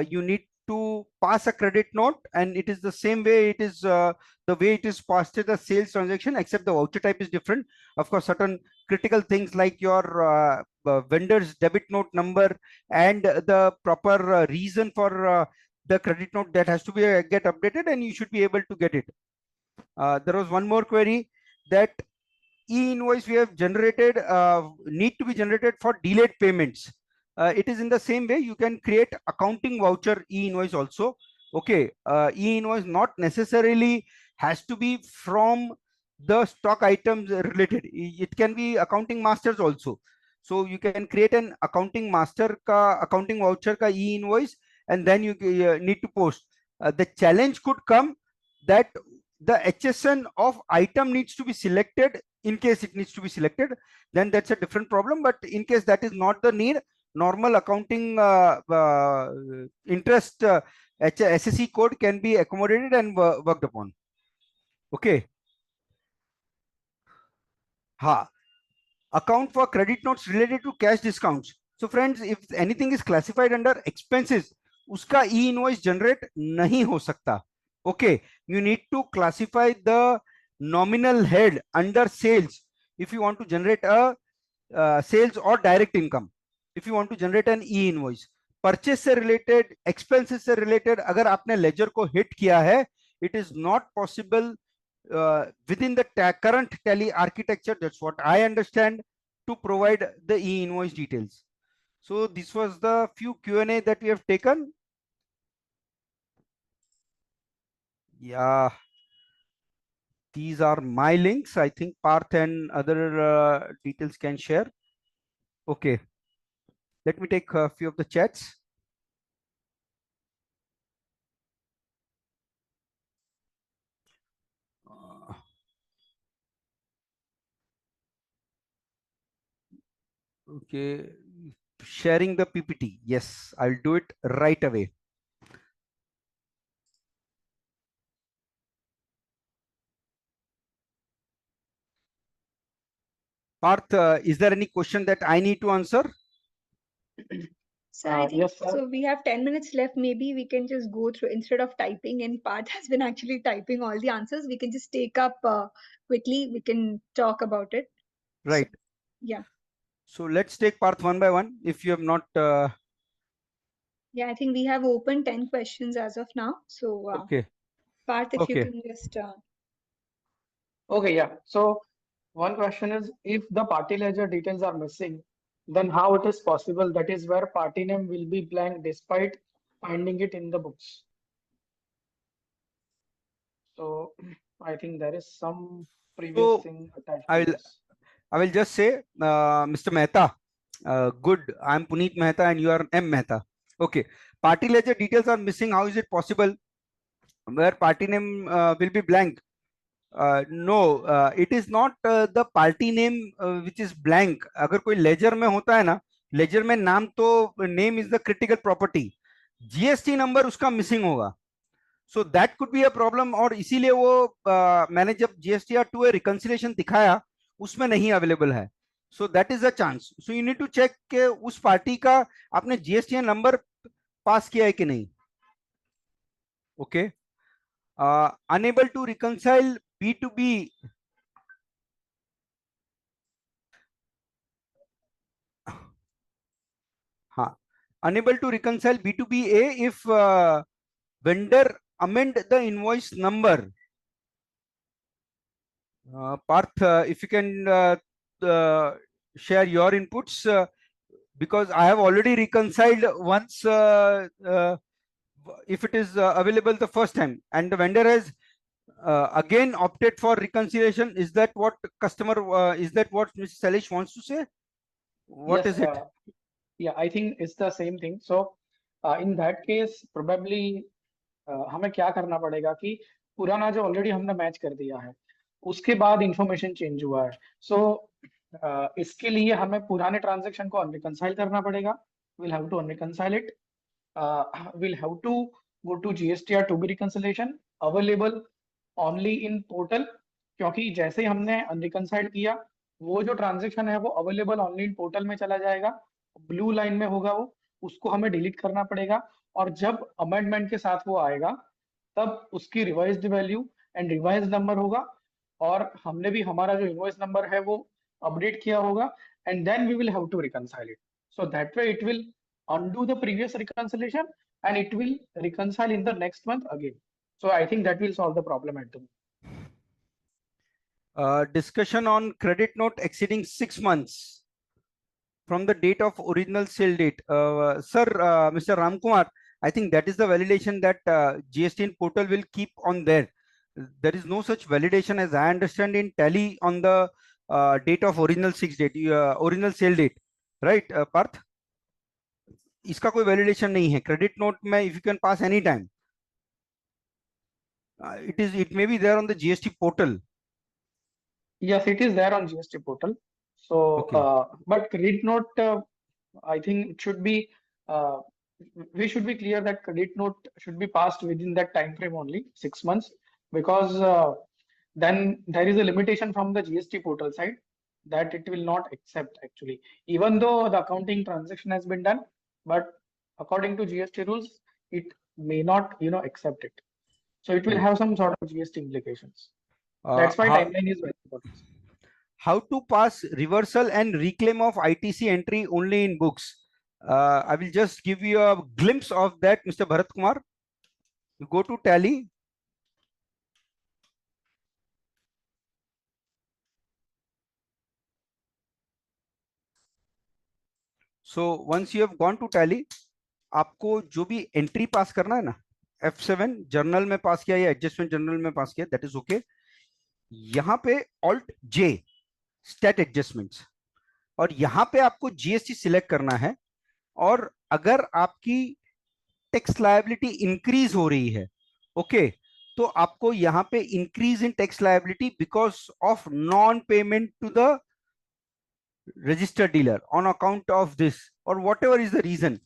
[SPEAKER 2] You need to pass a credit note, and it is the same way it is the way it is passed to the sales transaction, except the voucher type is different. Of course, certain critical things like your vendor's debit note number and the proper reason for the credit note, that has to be get updated, and you should be able to get it. There was one more query that e-invoice we have generated need to be generated for delayed payments. It is in the same way you can create accounting voucher e-invoice also. Okay, e-invoice not necessarily has to be from the stock items related. It can be accounting masters also. So you can create an accounting master ka accounting voucher ka e-invoice, and then you need to post. The challenge could come that the HSN of item needs to be selected. In case it needs to be selected, then that's a different problem. But in case that is not the need, normal accounting interest SSE code can be accommodated and worked upon. Okay. Ha. Account for credit notes related to cash discounts. So friends, if anything is classified under expenses, uska e-invoice generate nahi ho sakta. Okay, you need to classify the nominal head under sales if you want to generate a sales or direct income. If you want to generate an e-invoice, purchase से related, expenses से related, अगर आपने ledger को hit किया है, it is not possible within the current tally architecture. That's what I understand, to provide the e-invoice details. So this was the few Q&A that we have taken. Yeah, these are my links. I think Parth and other details can share. Okay, let me take a few of the chats. Okay, sharing the PPT. Yes, I'll do it right away. Parth, is there any question that I need to answer?
[SPEAKER 1] So I think
[SPEAKER 3] Yes, sir.
[SPEAKER 1] so. We have 10 minutes left. Maybe we can just go through instead of typing. And Parth has been actually typing all the answers. We can just take up quickly. We can talk about it.
[SPEAKER 2] Right.
[SPEAKER 1] So, yeah.
[SPEAKER 2] So let's take Parth one by one. If you have not.
[SPEAKER 1] Yeah, I think we have opened 10 questions as of now. So,
[SPEAKER 2] Okay.
[SPEAKER 1] Parth, if you
[SPEAKER 2] Okay.
[SPEAKER 1] can just.
[SPEAKER 3] Okay, yeah. So one question is, if the party ledger details are missing, then how it is possible that is where party name will be blank despite finding it in the books? So I think there is some previous
[SPEAKER 2] So
[SPEAKER 3] thing attached
[SPEAKER 2] I
[SPEAKER 3] to
[SPEAKER 2] will
[SPEAKER 3] this.
[SPEAKER 2] I will just say, Mr. Mehta, good. I'm Puneet Mehta and you are M Mehta. Okay. Party ledger details are missing. How is it possible? Where party name will be blank? No, it is not the party name which is blank. अगर कोई ledger में होता है ना, ledger में नाम तो name is the critical property. GST number उसका missing होगा. So that could be a problem. और इसीलिए वो मैंने जब GSTR 2 reconciliation दिखाया, उसमें नहीं available है. So that is a chance. So you need to check कि उस पार्टी का आपने GSTR number पास किया है कि नहीं. Okay. Unable to reconcile B2B. Unable to reconcile B2BA if vendor amend the invoice number. Parth, if you can share your inputs, because I have already reconciled once if it is available the first time, and the vendor has again opted for reconciliation. Is that what customer, is that what Mr. Salish wants to say? What
[SPEAKER 3] Yes,
[SPEAKER 2] is it?
[SPEAKER 3] yeah, I think it's the same thing. So in that case, probably हमें क्या करना पड़ेगा कि पुराना जो already हमने match कर दिया है उसके बाद इंफॉर्मेशन चेंज हुआ है. सो इसके लिए हमें पुराने ट्रांजैक्शन को अनरिकंसाइल करना पड़ेगा. we'll have to unreconcile it. We'll have to go to GSTR to be reconciliation available only in portal, क्योंकि जैसे ही हमने अनरिकंसाइल किया वो जो ट्रांजैक्शन है वो अवेलेबल ओनली इन पोर्टल में चला जाएगा, ब्लू लाइन में होगा वो, उसको हमें डिलीट करना पड़ेगा. और जब अमेंडमेंट के साथ वो आएगा तब उसकी revised value and revise number होगा और हमने भी हमारा जो इनवॉइस नंबर है वो अपडेट किया होगा and then we will have to reconcile it. So that way it will undo the previous reconciliation and it will reconcile in the next month again. So I think that will solve the problem at the moment.
[SPEAKER 2] Discussion on credit note exceeding 6 months from the date of original sale date. Sir, Mr. Ramkumar, I think that is the validation that GST portal will keep on there. There is no such validation as I understand in Tally on the date of original original sale date, right, Parth? इसका कोई validation नहीं है. Credit note में if you can pass any time. It may be there on the GST portal.
[SPEAKER 3] Yes, it is there on GST portal. So,
[SPEAKER 2] Okay.
[SPEAKER 3] but credit note, I think it should be, we should be clear that credit note should be passed within that time frame only, 6 months, because then there is a limitation from the GST portal side that it will not accept actually, even though the accounting transaction has been done, but according to GST rules, it may not, accept it. So it will have some sort of GST implications. That's why timeline is very important.
[SPEAKER 2] How to pass reversal and reclaim of ITC entry only in books? I will just give you a glimpse of that, Mr. Bharat Kumar. You go to Tally. So once you have gone to Tally, आपको जो भी entry पास करना है ना, F7 journal में पास किया या adjustment journal में पास किया, दैट इज ओके. यहाँ पे Alt J स्टेट एडजस्टमेंट्स, और यहाँ पे आपको जीएसटी सिलेक्ट करना है. और अगर आपकी टैक्स लायबिलिटी इंक्रीज हो रही है, ओके, तो आपको यहाँ पे increase in tax liability because of non payment to the registered dealer on account of this or whatever is the reason,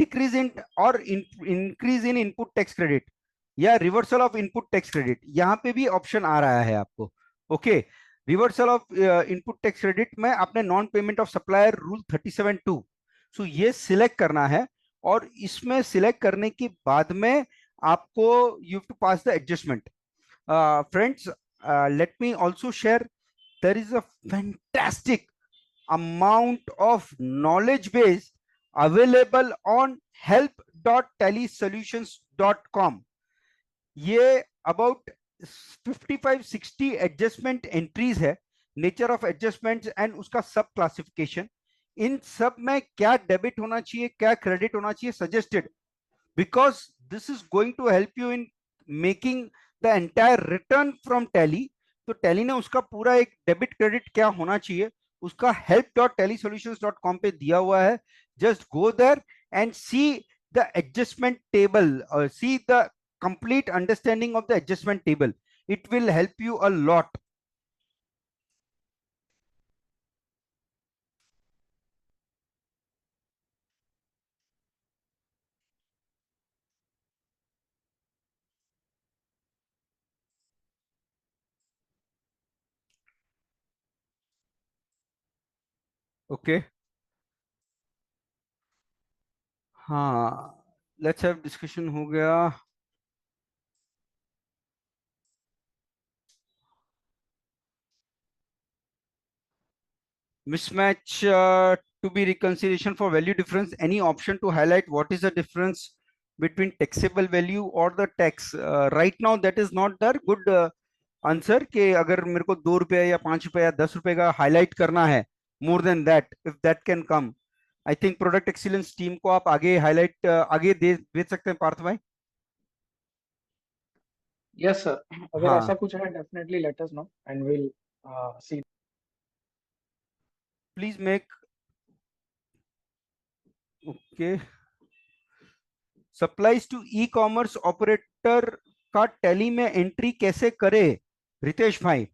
[SPEAKER 2] decrease in or increase in input tax credit या reversal of input tax credit, यहाँ पे भी option आ रहा है आपको. Okay, reversal of input tax credit में आपने non payment of supplier rule 37(2), सो ये सिलेक्ट करना है. और इसमें सिलेक्ट करने के बाद में आपको you have to pass the adjustment. Friends, let me also share, there is a fantastic amount of knowledge base available on help.tallysolutions.com. ये about 55-60 एडजस्टमेंट एंट्रीज है, नेचर ऑफ एडजस्टमेंट्स एंड उसका सब क्लासिफिकेशन. इन सब में क्या डेबिट होना चाहिए, क्या क्रेडिट होना चाहिए, suggested, because this is going to help you in making the entire return from Tally. तो टैली ने उसका पूरा एक डेबिट क्रेडिट क्या होना चाहिए उसका help.tallysolutions.com पे दिया हुआ है. Just go there and see the adjustment table, see the complete understanding of the adjustment table. It will help you a lot. Okay. हाँ, let's have discussion हो गया. Mismatch to be reconciliation for value difference. Any option to highlight what is the difference between taxable value or the tax? Right now that is not the good answer कि अगर मेरे को 2 रुपया या 5 रुपया या 10 रुपए का हाईलाइट करना है, more than that, if that can come, I think product excellence team को आप आगे हाईलाइट आगे दे सकते हैं पार्थ भाई.
[SPEAKER 3] Yes, sir. अगर ऐसा कुछ है, definitely let us know and we'll see.
[SPEAKER 2] Please make. Okay. Supplies to e-commerce operator का टैली में एंट्री कैसे करे, रितेश भाई?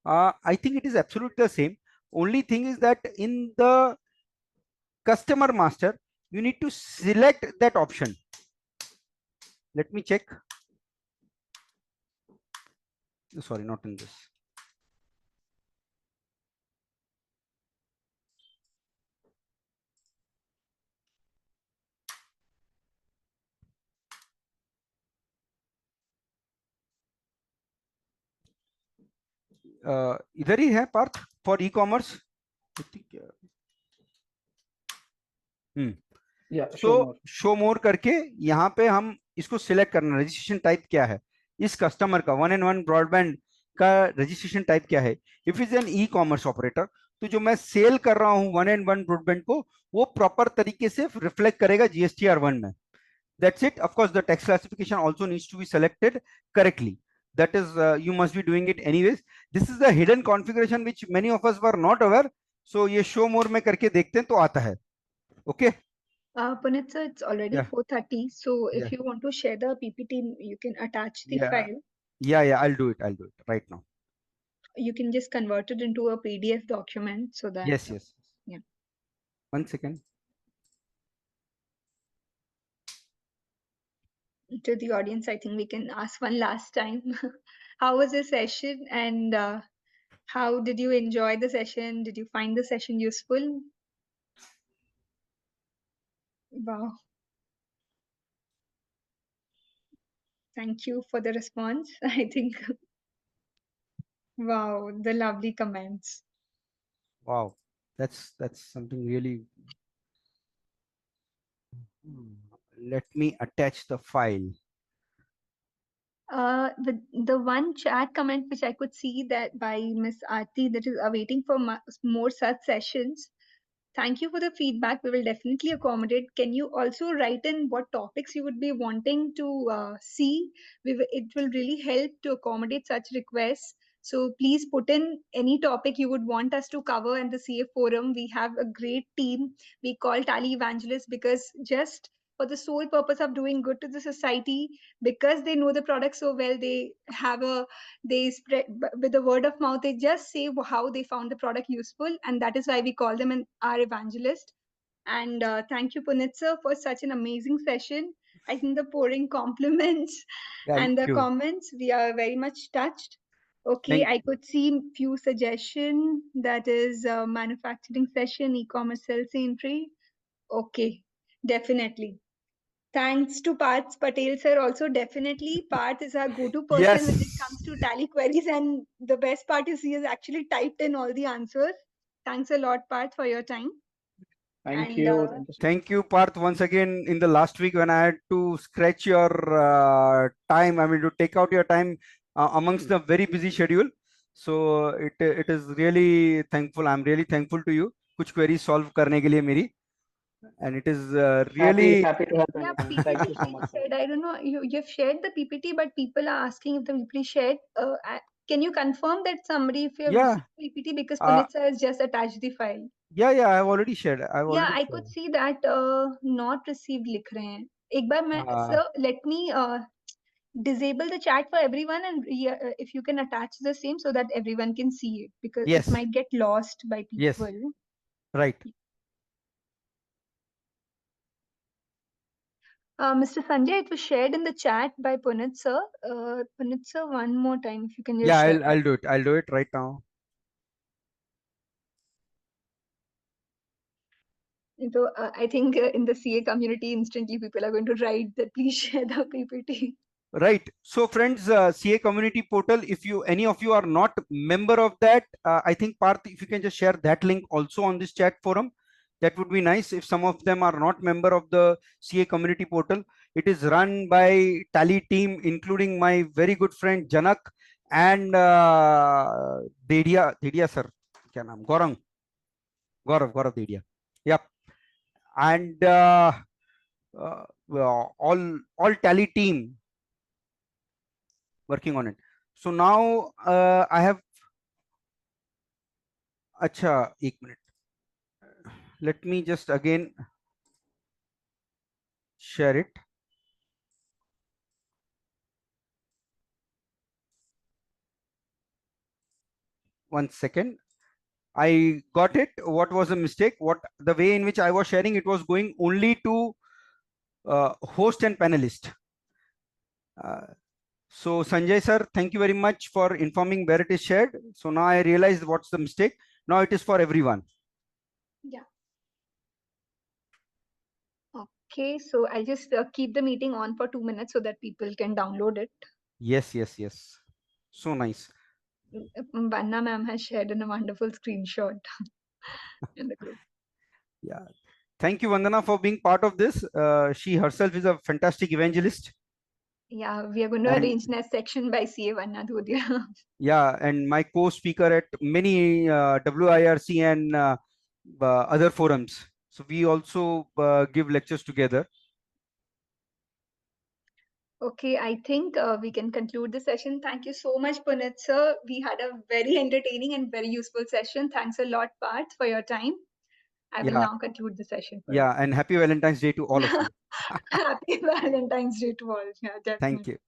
[SPEAKER 2] I think it is absolutely the same. Only thing is that in the customer master, you need to select that option. Let me check. Sorry, not in this. इधर ही है Partha for e commerce. तो show मोर करके यहाँ पे हम इसको select करना, registration type क्या है इस कस्टमर का, 1&1 ब्रॉडबैंड का रजिस्ट्रेशन टाइप क्या है. If is an e commerce operator, तो जो मैं सेल कर रहा हूँ 1&1 ब्रॉडबैंड को, वो प्रॉपर तरीके से रिफ्लेक्ट करेगा GSTR1 में. That's it. Of course, the text classification also needs to be selected correctly. That is, you must be doing it anyways. This is the hidden configuration which many of us were not aware. So ये show more में करके देखते हैं तो आता है. Okay.
[SPEAKER 1] Puneet sir, it's already
[SPEAKER 2] Yeah.
[SPEAKER 1] 4:30. So if
[SPEAKER 2] Yeah.
[SPEAKER 1] you want to share the PPT, you can attach the
[SPEAKER 2] Yeah.
[SPEAKER 1] file.
[SPEAKER 2] Yeah. I'll do it. I'll do it right now.
[SPEAKER 1] You can just convert it into a PDF document so that.
[SPEAKER 2] Yes.
[SPEAKER 1] Yeah.
[SPEAKER 2] 1 second.
[SPEAKER 1] To the audience, I think we can ask one last time. How was the session, and how did you enjoy the session? Did you find the session useful? Wow. Thank you for the response. I think, wow, the lovely comments.
[SPEAKER 2] Wow. That's something really. Let me attach the file.
[SPEAKER 1] The one chat comment which I could see that by Miss Aarti, that is awaiting for more such sessions. Thank you for the feedback. We will definitely accommodate. Can you also write in what topics you would be wanting to see? It will really help to accommodate such requests. So please put in any topic you would want us to cover in the CA forum. We have a great team. We call Tally Evangelists because just for the sole purpose of doing good to the society, because they know the product so well, they spread with the word of mouth. They just say how they found the product useful, and that is why we call them our evangelist. And thank you, Punit sir, for such an amazing session. I think the pouring compliments
[SPEAKER 2] Thank
[SPEAKER 1] and the
[SPEAKER 2] you.
[SPEAKER 1] comments, we are very much touched. Okay, I could see few suggestion, that is manufacturing session, e-commerce sales entry. Okay, definitely. Thanks to Parth Patel sir also. Definitely Parth is our go-to person when it comes to tally queries, and the best part is he has actually typed in all the answers. Thanks a lot, Parth, for your time.
[SPEAKER 3] Thank
[SPEAKER 1] And
[SPEAKER 3] you.
[SPEAKER 2] Thank you, Parth, once again. In the last week when I had to scratch your time, I mean to take out your time amongst the very busy schedule. So it is really thankful. I'm really thankful to you. कुछ queries solve करने के लिए मेरी. And it is really
[SPEAKER 3] happy to help.
[SPEAKER 1] yeah,
[SPEAKER 3] anytime. Thank you so
[SPEAKER 1] PPT
[SPEAKER 3] much.
[SPEAKER 1] said, I don't know, you've shared the PPT, but people are asking if the PPT shared. Can you confirm that somebody, if you have
[SPEAKER 2] Yeah.
[SPEAKER 1] received PPT, because
[SPEAKER 2] Uh,
[SPEAKER 1] Punit sir has just attached the file.
[SPEAKER 2] yeah, I've already shared.
[SPEAKER 1] Yeah, I could see that not received लिख रहे हैं. एक बार मैं sir, let me disable the chat for everyone, and if you can attach the same so that everyone can see it, because
[SPEAKER 2] Yes.
[SPEAKER 1] it might get lost by people.
[SPEAKER 2] Yes. Right.
[SPEAKER 1] Mr. Sanjay, it was shared in the chat by Punit sir. Punit sir, one more time, if you can just
[SPEAKER 2] Yeah,
[SPEAKER 1] share.
[SPEAKER 2] I'll do it. I'll do it right now.
[SPEAKER 1] So I think in the CA community, instantly people are going to write that please share the PPT.
[SPEAKER 2] Right. So friends, CA community portal, if you any of you are not member of that, I think Parth, if you can just share that link also on this chat forum, that would be nice. If some of them are not member of the CA community portal, it is run by Tally team, including my very good friend Janak and Dedia sir, क्या नाम? Gaurav Dedia. Yep. And all Tally team working on it. So now I have. Acha, 1 minute. Let me just again share it. One second. I got it. What was the mistake? What the way in which I was sharing it was going only to host and panelist. So Sanjay sir, thank you very much for informing where it is shared. So now I realized what's the mistake. Now it is for everyone.
[SPEAKER 1] Yeah. Okay, so I'll just keep the meeting on for 2 minutes so that people can download it.
[SPEAKER 2] Yes. So nice.
[SPEAKER 1] Vanna ma'am has shared in a wonderful screenshot in the group.
[SPEAKER 2] Yeah. Thank you, Vandana, for being part of this. She herself is a fantastic evangelist.
[SPEAKER 1] Yeah, we are going to
[SPEAKER 2] And-
[SPEAKER 1] arrange next section by CA Vanna Dhodia.
[SPEAKER 2] Yeah, and my co-speaker at many WIRC and other forums. So we also give lectures together.
[SPEAKER 1] Okay, I think we can conclude the session. Thank you so much, Punit sir. We had a very entertaining and very useful session. Thanks a lot, Parth, for your time. I will
[SPEAKER 2] Yeah,
[SPEAKER 1] now conclude the session.
[SPEAKER 2] yeah, and happy Valentine's Day to all of you.
[SPEAKER 1] Happy Valentine's Day to all. Yeah,
[SPEAKER 2] Thank
[SPEAKER 1] definitely.
[SPEAKER 2] you.